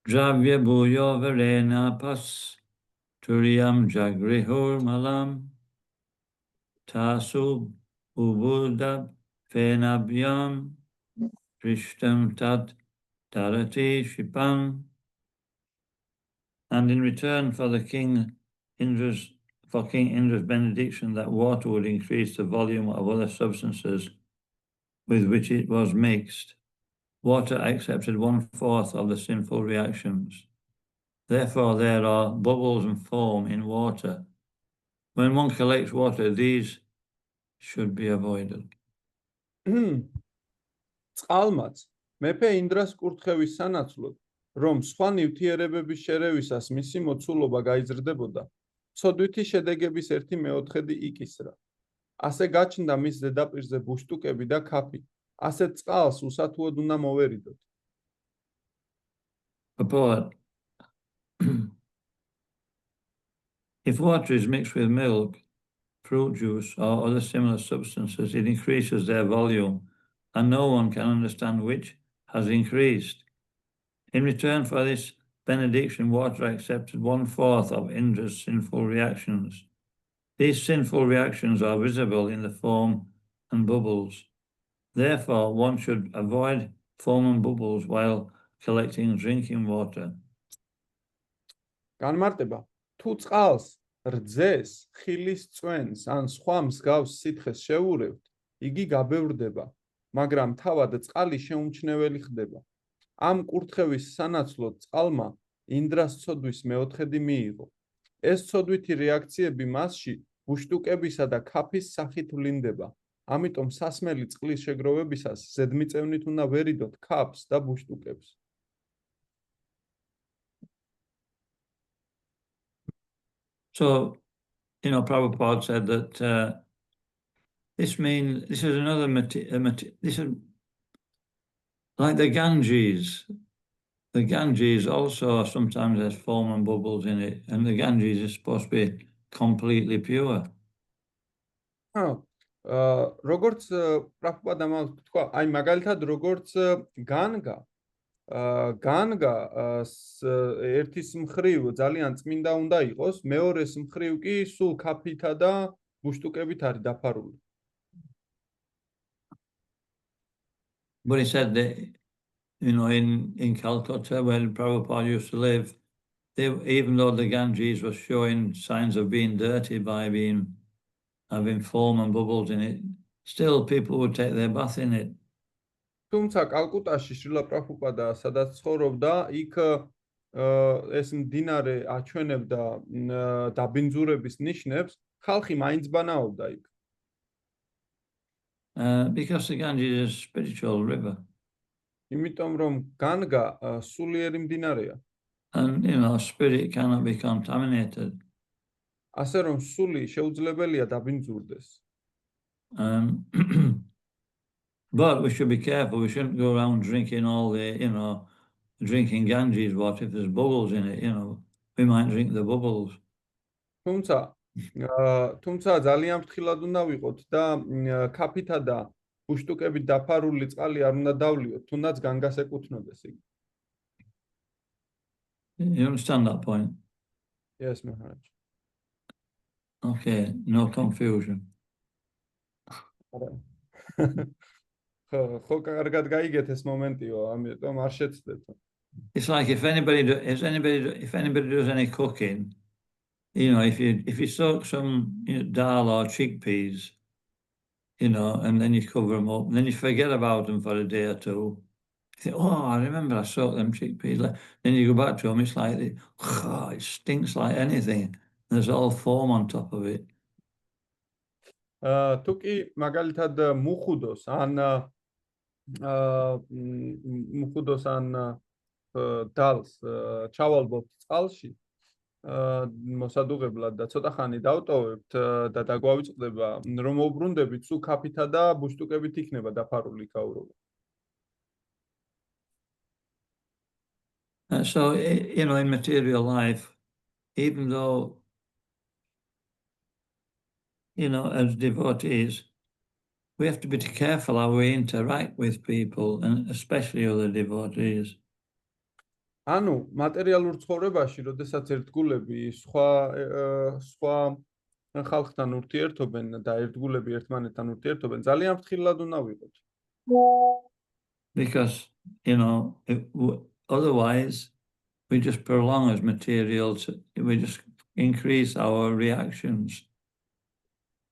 Dravya bhuyo varena pas turiyam jagrihur malam tasu ubudab fenabhyam prishtam tat tarati shipam. And in return for King Indra's benediction that water would increase the volume of other substances with which it was mixed, water accepted 1/4 of the sinful reactions. Therefore, there are bubbles and foam in water. When one collects water, these should be avoided. წყალმაც მეფე ინდრას კურთხევის სანაცვლოდ, რომ სხვა ნივთიერებების შერევისას მისი მოცულობა გაიზრდებოდა, ცოდვითი შედეგების 1/4 იკისრა. ასე გაჩნდა მის ზედაპირზე ბუშტუკები და ქაფი. ასეთ წყალს უსათუოდ უნდა მოვერიდოთ. Purport. If water is mixed with milk, fruit juice or other similar substances, it increases their volume, and no one can understand which has increased. In return for this benediction, water accepted 1/4 of Indra's sinful reactions. These sinful reactions are visible in the foam and bubbles. Therefore, one should avoid foam and bubbles while collecting drinking water. განმარტება: თუ წყალს, რძეს, ხილის წვენს ან სხვა მსგავს სითხეს შევურევთ, იგი გაბევრდება, მაგრამ თავად წყალი შეუმჩნეველი ხდება. ამ კურთხევის სანაცვლოდ წყალმა ინდრას ცოდვის მეოთხედი მიიღო. ეს ცოდვითი რეაქციები მასში ბუშტუკებისა და ქაფის სახით ვლინდება. ამიტომ სასმელი წყლის შეგროვებისას ზედმიწევნით უნდა ვერიდოთ ქაფს და ბუშტუკებს. So, Prabhupada said that this is another this is like the Ganges. The Ganges also sometimes has foam and bubbles in it, and the Ganges is supposed to be completely pure. როგორც პრაბჰუპადამ თქვა, აი მაგალითად როგორც განგა ერთის მხრივ ძალიან წმინდა უნდა იყოს, მეორეს მხრივ კი სულ ქაფითა და ბუშტუკებით არის დაფარული. But he said that, in Calcutta, where Prabhupada used to live, even though the Ganges was showing signs of being dirty by having foam and bubbles in it, still people would take their bath in it. თუმცა კალკუტაში შრილა პრაბჰუპადა სადაც ცხოვრობდა, იქ ეს მდინარე აჩვენებდა დაბინძურების ნიშნებს, ხალხი მაინც ბანაობდა იქ. Because the Ganges is a spiritual river. იმიტომ რომ განგა სულიერი მდინარეა. And, spirit cannot be contaminated. ასე რომ სული შეუძლებელია დაბინძურდეს. But we should be careful. We shouldn't go around drinking all the, drinking Ganges water. If there's bubbles in it, we might drink the bubbles. თუმცა ძალიან ფრთხილად უნდა ვიყოთ და ქაფითა და ბუშტუკებით დაფარული წყალი არ უნდა დავლიოთ, თუნდაც განგას ეკუთვნოდეს იგი. You understand that point? Yes, Maharaj. Okay, no confusion. ხო, კარგად გაიგეთ ეს მომენტიო, ამიტომ არ შეცდეთ. It's like if anybody does any cooking, if you soak some dal or chickpeas, and then you cover them up, and then you forget about them for a day or two. You think, oh, I remember I soaked them chickpeas. Then you go back to them, it's like, it stinks like anything. There's all foam on top of it. თუ კი მაგალითად მუხუდოს ან დალს ჩავალბობთ წყალში მოსადუღებლად და ცოტა ხანი დავტოვებთ და დაგვავიწყდება, რომ მოუბრუნდებით, სულ ქაფითა და ბუშტუკებით იქნება დაფარული გაურობა. So, in material life, even though, as devotees, we have to be careful how we interact with people, and especially other devotees. ანუ მატერიალურ ცხოვრებაში, როდესაც ერთგულები სხვა ხალხთან ურთიერთობენ და ერთგულები ერთმანეთთან ურთიერთობენ, ძალიან ფრთხილად უნდა ვიყოთ. Because, otherwise we just prolong as materials, we just increase our reactions.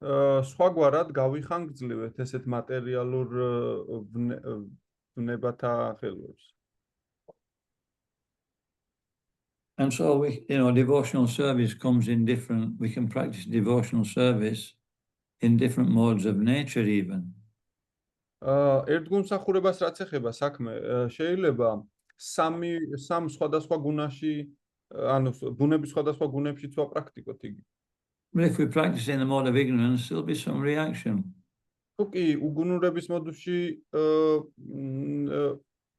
სხვაგვარად გავიხანგრძლივეთ ესეთ მატერიალურ ვნებათა ხელებს. And so devotional service comes in we can practice devotional service in different modes of nature even. ერთგულმსახურებას რაც ეხება საქმე, შეიძლება სამ სხვადასხვა გუნაში, ანუ ბუნების სხვადასხვა გუნებშიც ვაპრაქტიკოთ იგი. But if we practice in the mode of ignorance, there'll be some reaction. თუ კი უგუნურების მოდუში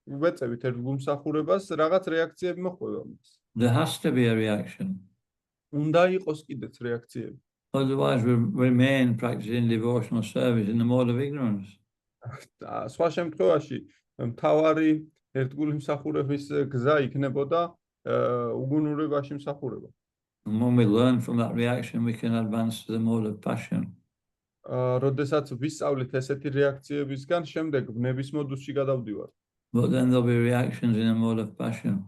ვეწევით ერთგულმსახურებას, რაღაც რეაქციები მოხდება მას. There has to be a reaction. უნდა იყოს კიდეც რეაქციები. Otherwise, we remain practicing devotional service in the mode of ignorance. სხვა შემთხვევაში მთავარი ერთგული მსახურების გზა იქნებოდა უგუნურებაში მსახურება. And when we learn from that reaction, we can advance to the mode of passion. როდესაც ვისწავლით ესეთი რეაქციებისგან, შემდეგ ვნების მოდუსში გადავდივართ. But then there'll be reactions in the mode of passion.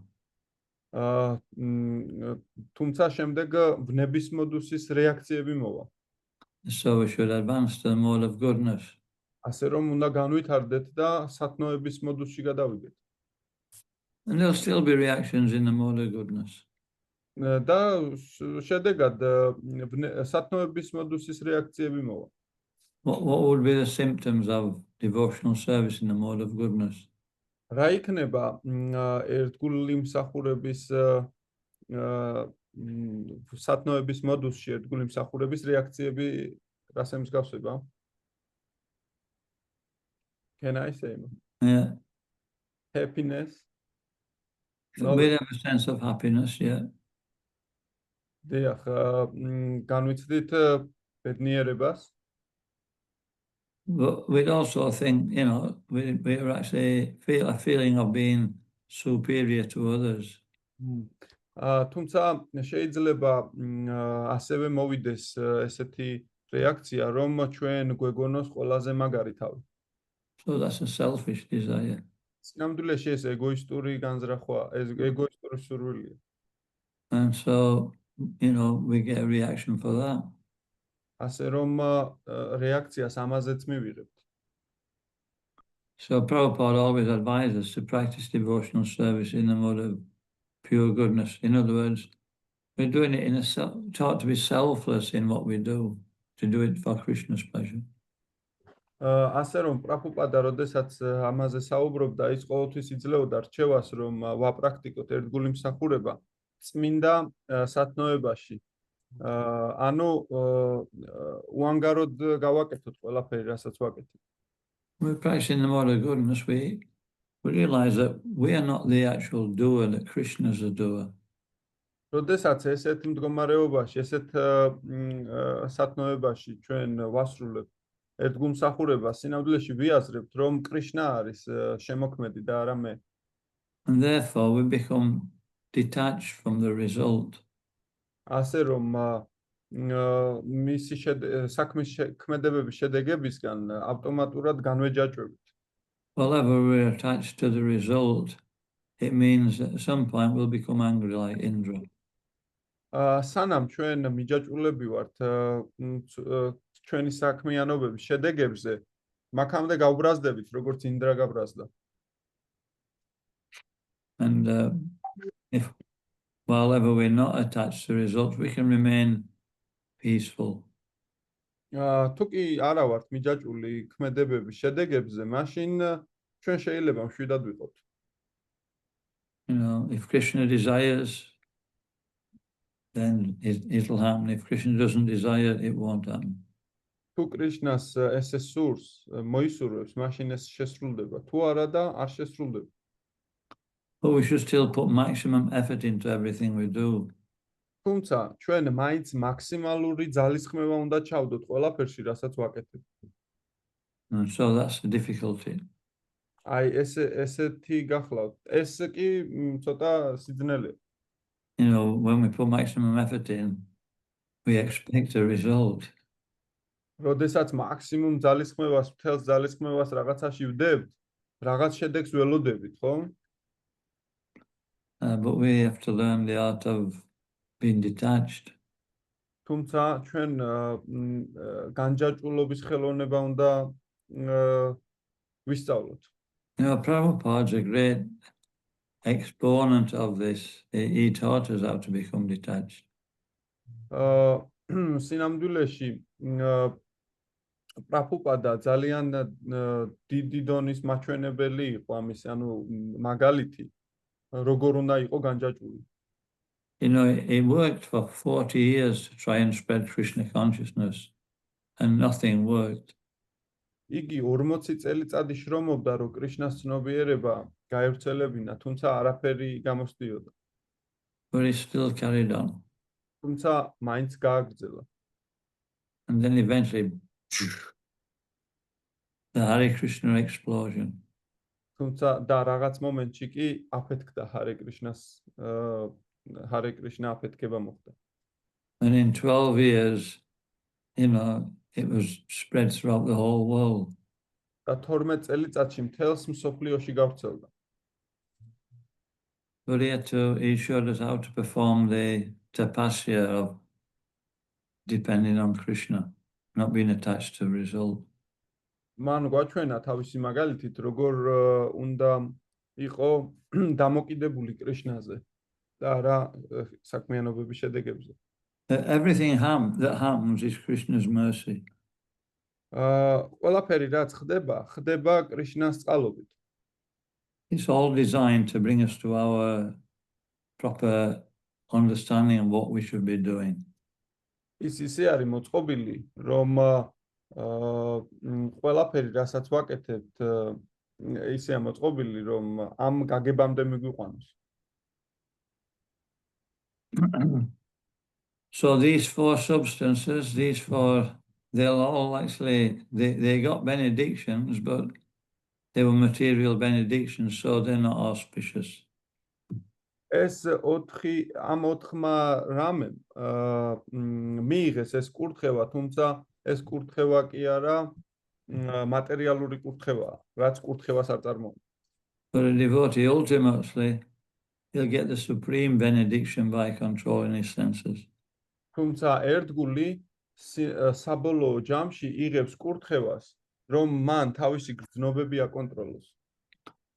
თუმცა შემდეგ ვნების მოდუსის რეაქციები მოვა. So we should advance to the mode of goodness. ასე რომ უნდა განვითარდეთ და სათნოების მოდუსში გადავიდეთ. And there'll still be reactions in the mode of goodness. და შედეგად სათნოების მოდუსის რეაქციები მოვა. What would be the symptoms of devotional service in the mode of goodness? რა იქნება ერთგული მსახურების სათნოების მოდუსში ერთგული მსახურების რეაქციები რას ემსგავსება? Can I say? Yeah. Happiness. A bit of a sense of happiness, yeah. დიახ, განვიცდით ბედნიერებას. But we'd also think, we actually feel a feeling of being superior to others. თუმცა შეიძლება ასევე მოვიდეს ესეთი რეაქცია, რომ ჩვენ გვეგონოს ყველაზე მაგარი თავი. So that's a selfish desire. სინამდვილეში ეს ეგოისტური განზრახვა, ეს ეგოისტური სურვილია. And so, we get a reaction for that. ასე რომ რეაქციას ამაზეც მივიღებთ. So Prabhupada always advised us to practice devotional service in the mode of pure goodness. In other words, we're doing it taught to be selfless in what we do, to do it for Krishna's pleasure. ასე რომ პრაბჰუპადა როდესაც ამაზე საუბრობდა, ის ყოველთვის იძლეოდა რჩევას, რომ ვაპრაქტიკოთ ერთგული მსახურება წმინდა სათნოებაში. ანუ უანგაროდ გავაკეთოთ ყველაფერი, რასაც ვაკეთებ. We're practicing the mode of goodness. We realize that we are not the actual doer, that Krishna is the doer. როდესაც ესეთ მდგომარეობაში, ესეთ სათნოებაში ჩვენ ვასრულებთ ერთგულ მსახურებას, სინამდვილეში ვიაზრებთ, რომ კრიშნა არის შემოქმედი და არა მე. And therefore we become detached from the result. ასე რომ მისი საქმის ქმედებების შედეგებისგან ავტომატურად განვეჯაჭვებით. Whenever we're attached to the result, it means that at some point we'll become angry like Indra. სანამ ჩვენ მიჯაჭვულები ვართ ჩვენი საქმიანობების შედეგებზე, მაქამდე გავბრაზდებით, როგორც ინდრა გაბრაზდა. And if while we're not attached to results, we can remain peaceful. თუ კი არა ვართ მიჯაჭვული ქმედებების შედეგებზე, მაშინ ჩვენ შეიძლება მშვიდად ვიყოთ. If Krishna desires, then it'll happen. If Krishna doesn't desire, it won't happen. თუ კრიშნას ესე სურს, მოისურვებს, მაშინ ეს შესრულდება. თუ არა და არ შესრულდება. But we should still put maximum effort into everything we do. თუმცა ჩვენ მაინც მაქსიმალური ძალისხმევა უნდა ჩავდოთ ყველაფერში, რასაც ვაკეთებ. And so that's the difficulty. აი ესეთი გახლავთ. ეს კი ცოტა სიძნელეა. When we put maximum effort in, we expect a result. როდესაც მაქსიმუმ ძალისხმევას, მთელს ძალისხმევას რაღაცაში ვდებთ, რაღაც შედეგს ველოდებით, ხო? But we have to learn the art of being detached. თუმცა ჩვენ განჯაჭვულობის ხელოვნება უნდა ვისწავლოთ. Prabhupada's a great exponent of this. He taught us how to become detached. სინამდვილეში პრაბჰუპადა ძალიან დიდი დონის მაჩვენებელი იყო ამის, ანუ მაგალითი, როგორ უნდა იყო განჯაჭვული. He worked for 40 years to try and spread Krishna consciousness, and nothing worked. იგი 40 წელიწადი შრომობდა, რომ კრიშნას ცნობიერება გაევრცელებინა, თუმცა არაფერი გამოსდიოდა. But he still carried on. თუმცა მაინც გააგრძელა. and then eventually the Hare Krishna explosion. თუმცა და რაღაც მომენტში კი აფეთქდა ჰარე კრიშნა აფეთქება მოხდა. And in 12 years, it was spread throughout the whole world. და 12 წელიწადში მთელს მსოფლიოში გავრცელდა. But he showed us how to perform the tapasya of depending on Krishna, not being attached to result. მან გვაჩვენა თავისი მაგალითით, როგორ უნდა იყო დამოკიდებული კრიშნაზე და რა საქმიანობების შედეგებზე. Everything that happens is Krishna's mercy. ყველაფერი რაც ხდება კრიშნას წყალობით. It's all designed to bring us to our proper understanding of what we should be doing. ის ისე არის მოწყობილი, რომ ყველაფერი რასაც ვაკეთებთ, ისეა მოწყობილი, რომ ამ გაგებამდე მიგვიყვანოს. So these four substances, they'll all actually, they got benedictions, but they were material benedictions, so they're not auspicious. ეს ამ 4-მა რამემ მიიღეს ეს კურთხევა, თუმცა ეს კურთხევა კი არა მატერიალური კურთხევაა, რაც კურთხევას არ წარმოადგენს. But a devotee ultimately, he'll get the supreme benediction by controlling his senses. თუმცა ერთგული საბოლოო ჯამში იღებს კურთხევას, რომ მან თავისი გრძნობები აკონტროლოს.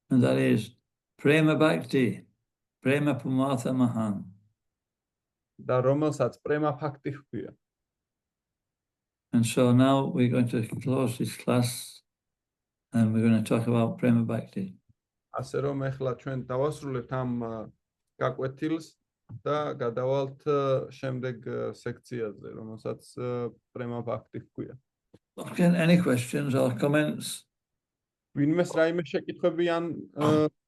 And that is prema bhakti, prema pumatha mahan. და რომელსაც პრემა ფაქტი ჰქვია. And so now we're going to close this class and we're going to talk about prema bhakti. ასე რომ ეხლა ჩვენ დავასრულებთ ამ გაკვეთილს და გადავალთ შემდეგ სექციაზე, რომელსაც პრემა ფაქტი ჰქვია. Okay, any questions or comments? ვინმეს რაიმე შეკითხვები ან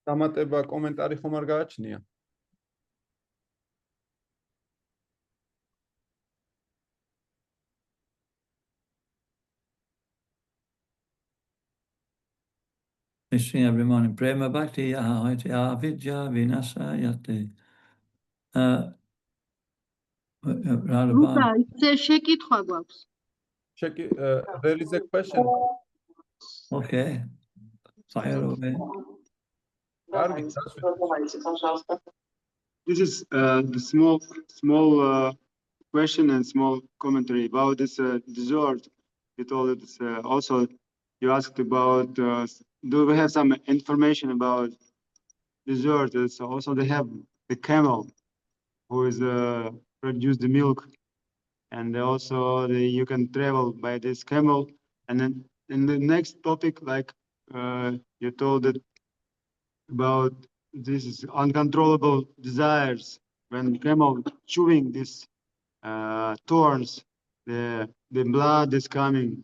დამატება, კომენტარი ხომ არ გააჩნია? We sing every morning, prema bhakti yahati avidya vinasa yate. Rupa, it's შეკითხვა გვაქვს. There is a question. Okay, fire away. This is the small question and small commentary about this dessert. You told us also you asked about do we have some information about dessert? So also they have the camel who is produce the milk, and also you can travel by this camel. And then in the next topic, like you told it about this is uncontrollable desires when camel chewing these thorns, the blood is coming,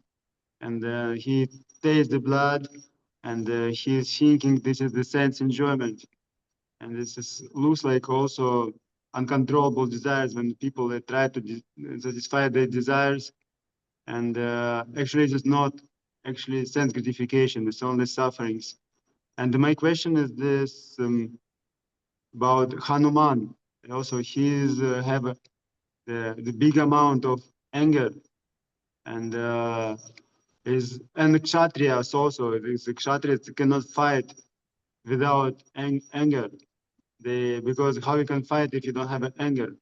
and he tastes the blood, and he is thinking this is the sense enjoyment, and this looks like also uncontrollable desires when people they try to satisfy their desires, and actually it is not actually sense gratification, it's only sufferings. And my question is this about Hanuman. Also, he is have the big amount of anger, and the Kshatriyas also. The Kshatriyas cannot fight without anger. Because how you can fight if you don't have anger?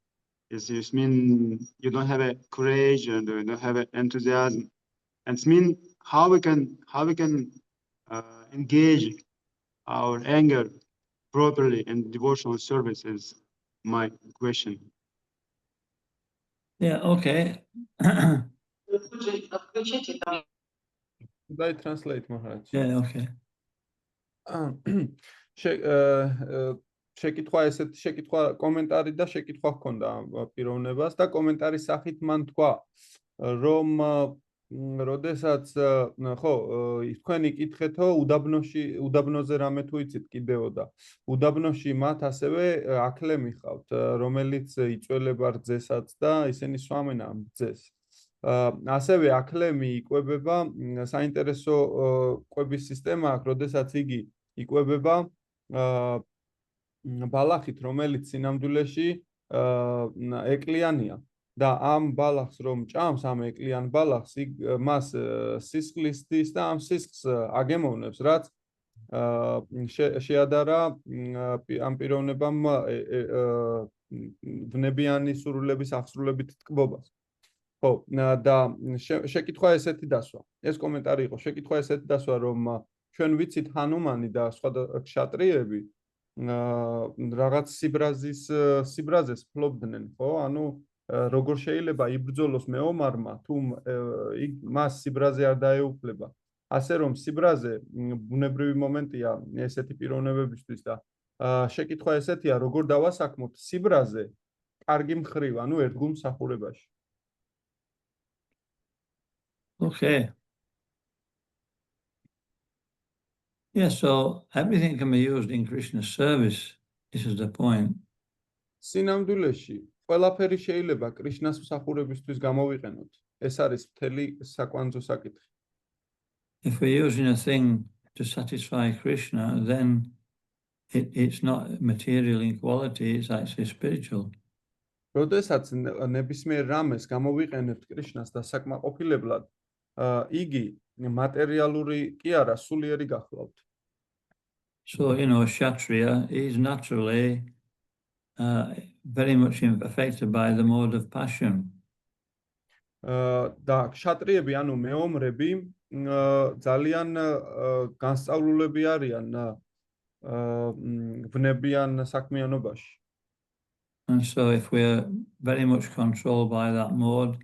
It means you don't have a courage and you don't have enthusiasm. And it means how we can engage our anger properly in devotional service is my question. Yeah, okay. I translate, Maharaj. Yeah, okay. შეკითხვა ესეთ შეკითხვა კომენტარი და შეკითხვა ჰქონდა პიროვნებას და კომენტარის სახით მან თქვა რომ როდესაც ხო თქვენ იკითხეთო უდაბნოზე რამე თუ იცით კიდევ და უდაბნოში მათ ასევე აკლე მიხავთ რომელიც იწველება რძესაც და ისინი სვამენ ამ რძეს ასევე აქლემი იკვებება, საინტერესო კვების სისტემა აქვს, როდესაც იგი იკვებება ბალახით, რომელიც სინამდვილეში ეკლიანია და ამ ბალახს რომ ჭამს, ამ ეკლიან ბალახს, მას სისხლისდის და ამ სისხლს აგემოვნებს, რაც შეადარა ამ პიროვნებამ ბნებიანი სურვილების აღსრულებით ტკბობას. ხო, და შეკითხვა ესეთი დასვა. ეს კომენტარი იყო. შეკითხვა ესეთი დასვა, რომ ჩვენ ვიცით ჰანუმანი და სხვა ქშატრიები რაღაც სიბრაზეს ფლობდნენ, ხო? ანუ როგორ შეიძლება იბრძოლოს მეომარმა, თუ მას სიბრაზე არ დაეუფლება. ასე რომ სიბრაზე ბუნებრივი მომენტია ესეთი პიროვნებებისთვის და შეკითხვა ესეთია, როგორ დავასაქმოთ სიბრაზე კარგი მხრივ, ანუ ერთგულ მსახურებაში. Okay. Yeah, so everything can be used in Krishna's service. This is the point. სინამდვილეში ყველაფერი შეიძლება კრიშნას მსახურებისთვის გამოვიყენოთ. ეს არის მთელი საკვანძო საკითხი. If we're using a thing to satisfy Krishna, then it's not material in quality, it's actually spiritual. როდესაც ნებისმიერ რამეს გამოვიყენებთ კრიშნას დასაკმაყოფილებლად, იგი მატერიალური კი არა, სულიერი გახლავთ. So, Kshatriya is naturally very much affected by the mode of passion. და ქშატრიები, ანუ მეომრები, ძალიან განსწავლულები არიან ბნებიან საქმიანობაში. And so if we're very much controlled by that mode,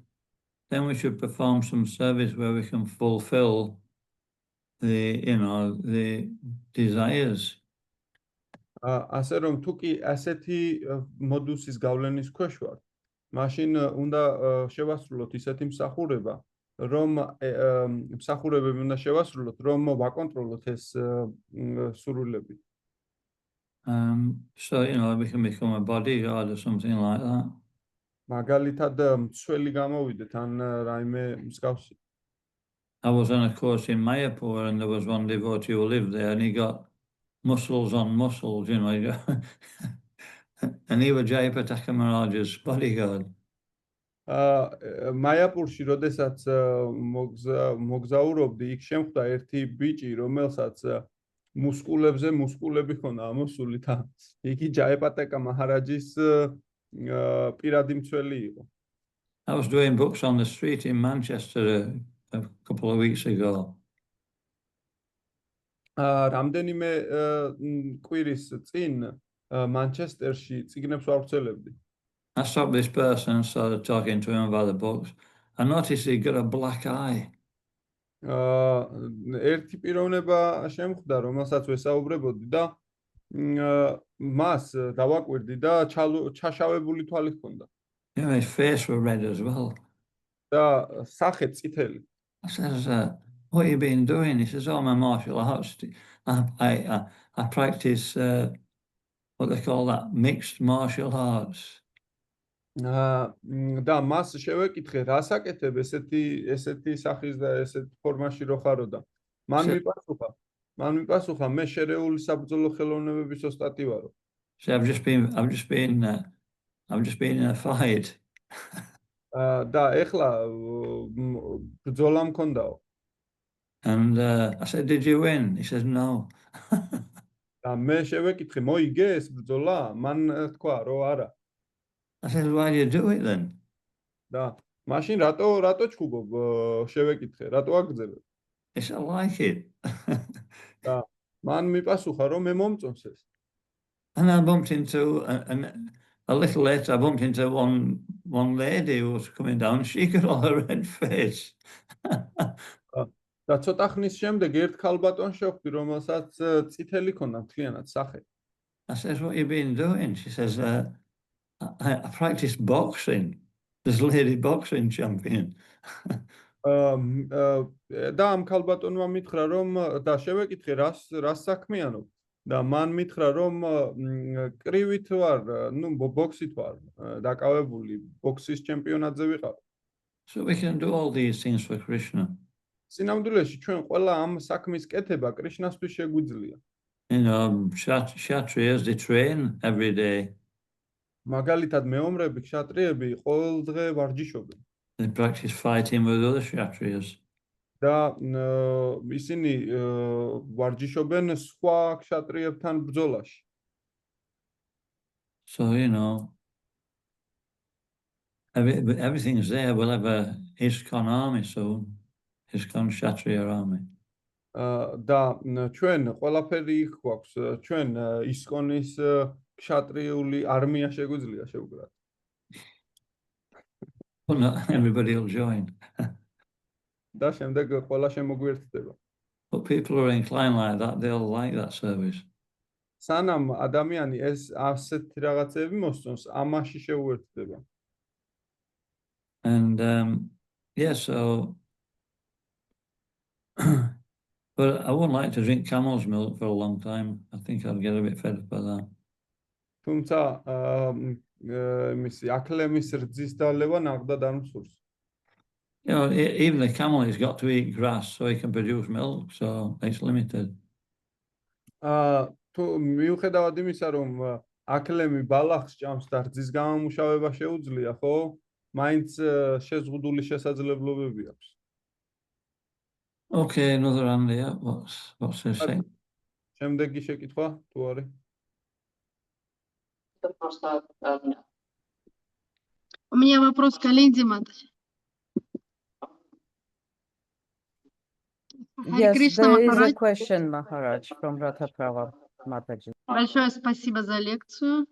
then we should perform some service where we can fulfill the desires. ასე რომ თუ კი ასეთი მოდუსის გავლენის ქვეშ ვართ, მაშინ უნდა შევასრულოთ ისეთი მსახურება, რომ მსახურებები უნდა შევასრულოთ, რომ ვაკონტროლოთ ეს სურვილები. So, we can become a bodyguard or something like that. მაგალითად, მცველი გამოვიდეთ, ან რაიმე მსგავსი. I was on a course in Mayapur and there was one devotee who lived there and he got muscles on muscles, and he was Jayapataka Maharaj's bodyguard. მაიაპურში, როდესაც მოგზაურობდი, იქ შემხვდა ერთი ბიჭი, რომელსაც მუსკულებზე მუსკულები ჰქონდა ამოსული და იგი ჯაეპატეკა მაჰარაჯის პირადი მცველი იყო. I was doing books on the street in Manchester a couple of weeks ago. რამდენიმე კვირის წინ მანჩესტერში წიგნებს ვავრცელებდი. I stopped this person and started talking to him about the books. I noticed he got a black eye. ერთი პიროვნება შემხვდა, რომელსაც ვესაუბრებოდი და მას დავაკვირდი და ჩაშავებული თვალი ჰქონდა. His face was red as well. და სახე წითელი. I said, what have you been doing? He says, my martial arts. I practice what they call that, mixed martial arts. და მას შევეკითხე, რა საკეთებ ესეთი სახის და ესეთ ფორმაში რო ხარო და მან მიპასუხა, მე შერეული საბრძოლო ხელოვნებების ოსტატი ვარო. So I've just been in a fight. და ეხლა ბრძოლა მქონდაო. And I said, did you win? He says, no. და მე შევეკითხე, მოიგე ეს ბრძოლა? მან თქვა, რომ არა. I said, why do you do it then? და მაშინ რატო ჩხუბობ, შევეკითხე, რატო აგრძელებ? He said, I like it. და მან მიპასუხა, რომ მე მომწონს ეს. And I bumped into, a little later, I bumped into one lady who was coming down. She got all a red face. და ცოტა ხნის შემდეგ ერთ ქალბატონს შევხვდი, რომელსაც წითელი ქონდა მთლიანად სახე. I said, what have you been doing? She says, I practice boxing. This lady boxing champion. და ამ ქალბატონმა მითხრა, რომ და შევეკითხე, რას საქმიანობ? და მან მითხრა, რომ კრივით ვარ, ბოქსით ვარ დაკავებული, ბოქსის ჩემპიონატზე ვიყავ. So we can do all these things for Krishna. სინამდვილეში ჩვენ ყველა ამ საქმის კეთება კრიშნასთვის შეგვიძლია. You know, Kshatriyas, they train every day. მაგალითად მეომრები, ქშატრიები ყოველ დღე ვარჯიშობენ They practice fighting with other Kshatriyas. და ისინი ვარჯიშობენ სხვა ქშატრიებთან ბრძოლაში. So, you know, everything is there. We'll have a ISKCON army soon. ISKCON Kshatriya army. და ჩვენ ყველაფერი იქ გვაქვს. ჩვენ ისკონის ქშატრიული არმია შეგვიძლია შევკრათ. But not everybody will join. და შემდეგ ყველა შემოგვიერთდება. But people who are inclined like that, they'll like that service. სანამ ადამიანი ეს ასეთი რაღაცები მოსწონს, ამაში შეუერთდება. And yeah, so but I wouldn't like to drink camel's milk for a long time. I think I'd get a bit fed up by that. თუმცა მისი აკლემის რძის დალევა ნახდა დამცურს. You know, even the camel has got to eat grass so he can produce milk, so it's limited. თუ მიუხედავად იმისა, რომ აკლემი ბალახს ჭამს და რძის გამომუშავება შეუძლია, ხო? მაინც შეზღუდული შესაძლებლობები აქვს. Okay, another Andy. What's this thing? შემდეგი შეკითხვა თუ არის? У меня вопрос к Алинде Матаджи. Yes, there is a question, Maharaj, from Radhaprabha Mataji. Большое спасибо за лекцию.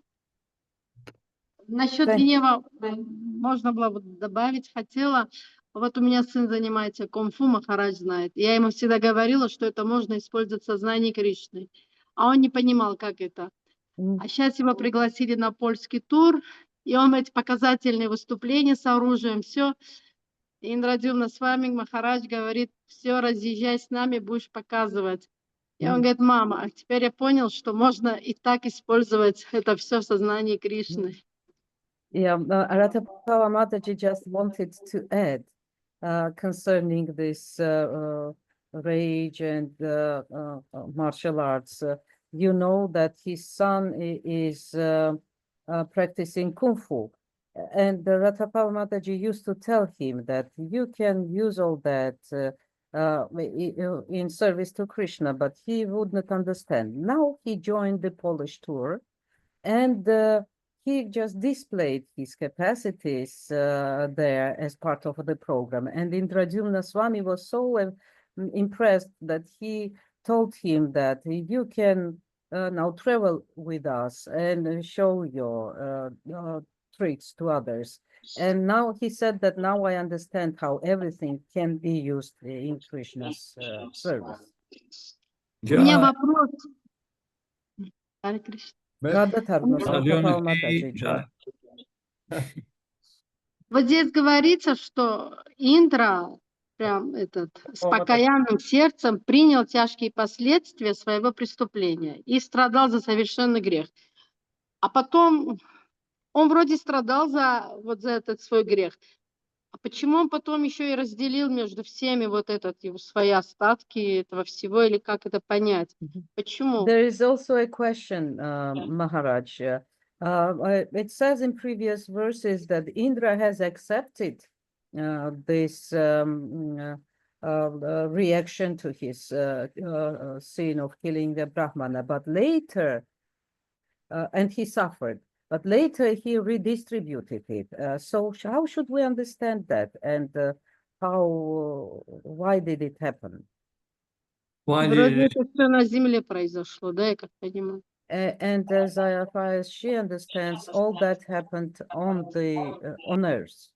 Насчет Да. гнева можно было бы добавить, хотела. Вот у меня сын занимается кунг-фу, Махарадж знает. Я ему всегда говорила, что это можно использовать в сознании Кришны. А он не понимал, как это. А сейчас его пригласили на польский тур, и он эти показательные выступления с оружием, все. Индрадюмна с вами, Махарадж говорит, все, разъезжай с нами, будешь показывать. И он говорит, мама, теперь я понял, что можно и так использовать это все в сознании Кришны. Yeah, Radhaprabha Mataji just wanted to add concerning this rage and martial arts. You know that his son is practicing Kung Fu. And Radhaprabha Mataji used to tell him that you can use all that in service to Krishna, but he would not understand. Now he joined the Polish tour, and he just displayed his capacities there as part of the program. And Indradyumna Swami was so impressed that he told him that you can now travel with us and show your tricks to others. And now he said that now I understand how everything can be used in Krishna's service. У меня вопрос. Харе Кришна. Вот здесь говорится, что Индра прям с покаянным сердцем принял тяжкие последствия своего преступления и страдал за совершенный грех. А потом он вроде страдал за этот свой грех. А почему он потом еще и разделил между всеми свои остатки этого всего, или как это понять? Почему? There is also a question, Maharaj. It says in previous verses that Indra has accepted this reaction to his sin of killing the Brahmana, but later, and he suffered. But later he redistributed it. So how should we understand that? And why did it happen? Вроде это все на земле произошло, да, я как понимаю. And as far as she understands, all that happened on Earth.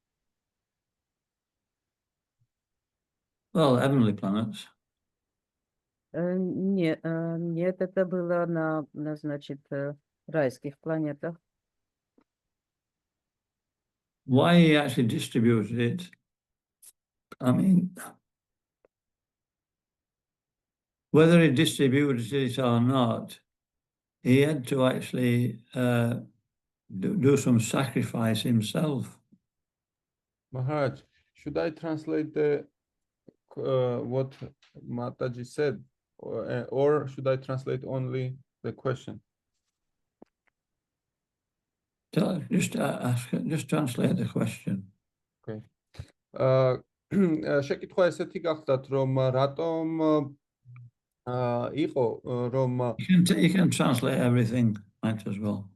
Well, heavenly planets. Нет, это было на значит, райских планетах. Why he actually distributed it, I mean, whether he distributed it or not, he had to actually do some sacrifice himself. Maharaj, should I translate what Mataji said, or should I translate only the question? Just ask, just translate the question. Okay. შეკითხვა ესეთი გახდათ, რომ რატომ იყო რომ You can translate everything, might as well.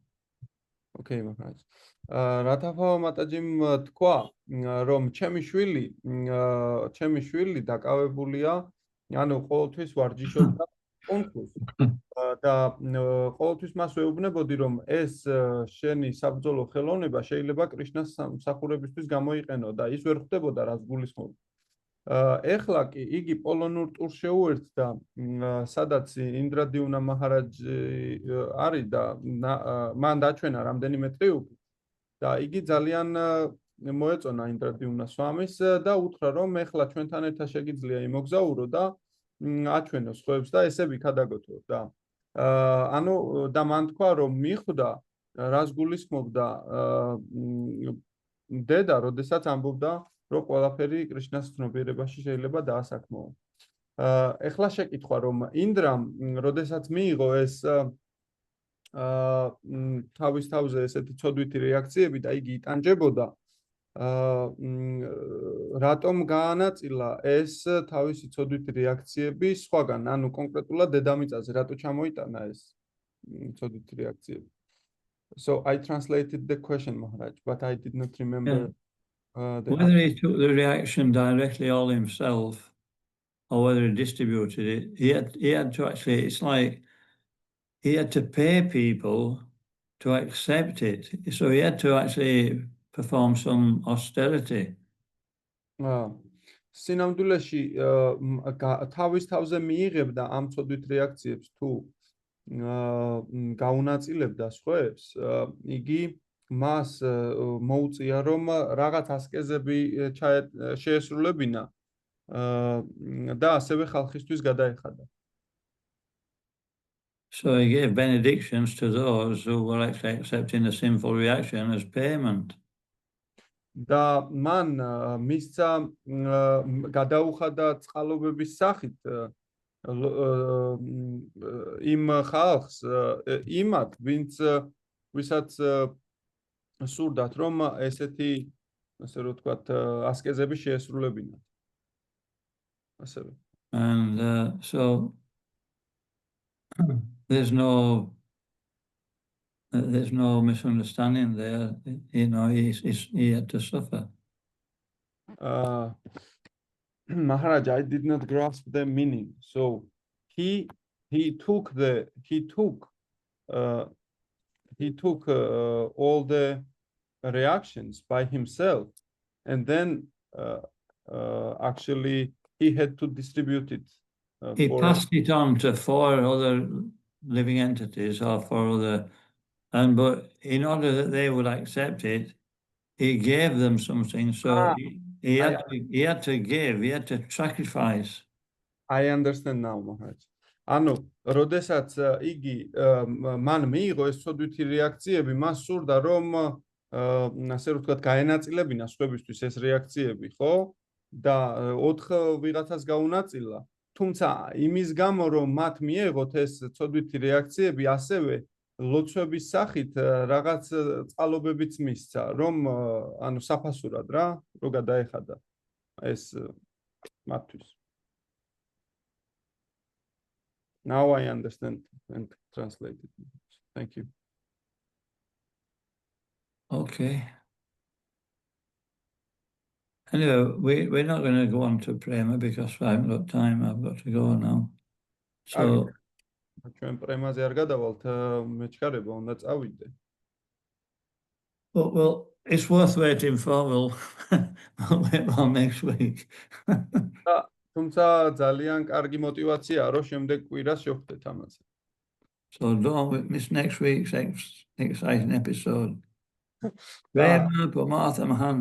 Okay, Maharaj. რათაფაო მატაჯიმ თქვა, რომ ჩემი შვილი დაკავებულია, ანუ ყოველთვის ვარჯიშობდა კონკურსს და ყოველთვის მას ვეუბნებოდი, რომ ეს შენი საბრძოლო ხელოვნება შეიძლება კრიშნას მსახურებისთვის გამოიყენო და ის ვერ ხვდებოდა რას გულისხმობდა. ეხლა კი იგი პოლონურ ტურს შეუერთდა, სადაც ინდრადიუნა მაჰარაჯი არის და მან დაჩვენა რამდენიმე ტრიუმფი და იგი ძალიან მოეწონა ინდრადიუნა სვამის და უთხრა, რომ ეხლა ჩვენთან ერთად შეგიძლია იმოგზაურო და აჩვენო სხვებს და ესები ქადაგოთო და ანუ და მან თქვა, რომ მიხვდა რას გულისხმობდა დედა, როდესაც ამბობდა, რომ ყველაფერი კრიშნას ცნობიერებაში შეიძლება დაასაქმოო. ეხლა შეკითხვა, რომ ინდრამ, როდესაც მიიღო ეს თავის თავზე ესეთი ცოდვითი რეაქციები და იგი იტანჯებოდა, რატომ გაანაწილა ეს თავისი ცოდვითი რეაქციები სხვაგან, ანუ კონკრეტულად დედამიწაზე, რატო ჩამოიტანა ეს ცოდვითი რეაქციები? So I translated the question, Maharaj, but I did not remember. Whether he took the reaction directly all himself or whether he distributed it, he had to actually, it's like he had to pay people to accept it. So he had to actually perform some austerity. სინამდვილეში თავის თავზე მიიღებდა ამ ცოდვით რეაქციებს თუ გაუნაწილებდა სხვებს, იგი მას მოუწია, რომ რაღაც ასკეზები შეესრულებინა და ასევე ხალხისთვის გადაეხადა. So he gave benedictions to those who were actually accepting the sinful reaction as payment. და მან მისცა გადაუხადა წყალობების სახით იმ ხალხს, იმათ, ვისაც სურდათ, რომ ესეთი, ასე რომ ვთქვათ, ასკეზები შეესრულებინათ. ასევე. And so there's no misunderstanding there. You know, he had to suffer. Maharaj, I did not grasp the meaning. So he took all the reactions by himself, and then actually he had to distribute it. He passed it on to 4 other living entities or 4 other, but in order that they would accept it, he gave them something. So he had to give, he had to sacrifice. I understand now, Maharaj. ანუ, როდესაც იგი მან მიიღო ეს ცოდვითი რეაქციები, მას სურდა, რომ ასე ვთქვათ, გაენაწილებინა სხვებისთვის ეს რეაქციები, ხო? და 4 ვიღაცას გაუნაწილა. თუმცა იმის გამო, რომ მათ მიეღოთ ეს ცოდვითი რეაქციები, ასევე ლოცვების სახით რაღაც წყალობებიც მისცა, რომ ანუ საფასურად რა, რო გადაეხადა ეს მათთვის. Now I understand and translate it. Thank you. Okay. Anyway, we're not going to go on to Prema because I haven't got time. I've got to go now. So. ჩვენ პრემაზე არ გადავალთ, მე ჩქარება უნდა წავიდე. Well, it's worth waiting for. We'll wait till next week. თუმცა ძალიან კარგი мотиваციაა, რომ შემდეგ კვირას შევხვდეთ ამაზე. So don't miss next week's exciting episode. Prema Paramaatma Mahan.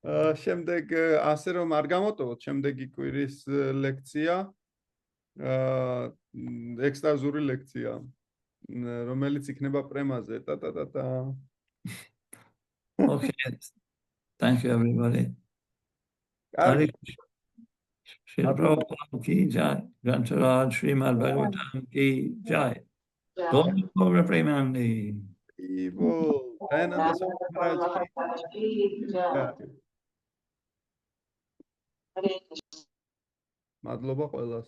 შემდეგ ასე რომ არ გამოტოვოთ შემდეგი კვირის ლექცია, ექსტაზური ლექცია, რომელიც იქნება პრემაზე. Okay. Thank you, everybody. კარგი. Shri Prabhupada ki jai. Grantaraj Srimad Bhagavatam ki jai. Gaura Premanandi. იბო, დაენანდა სოფრაჯი. მადლობა ყველას.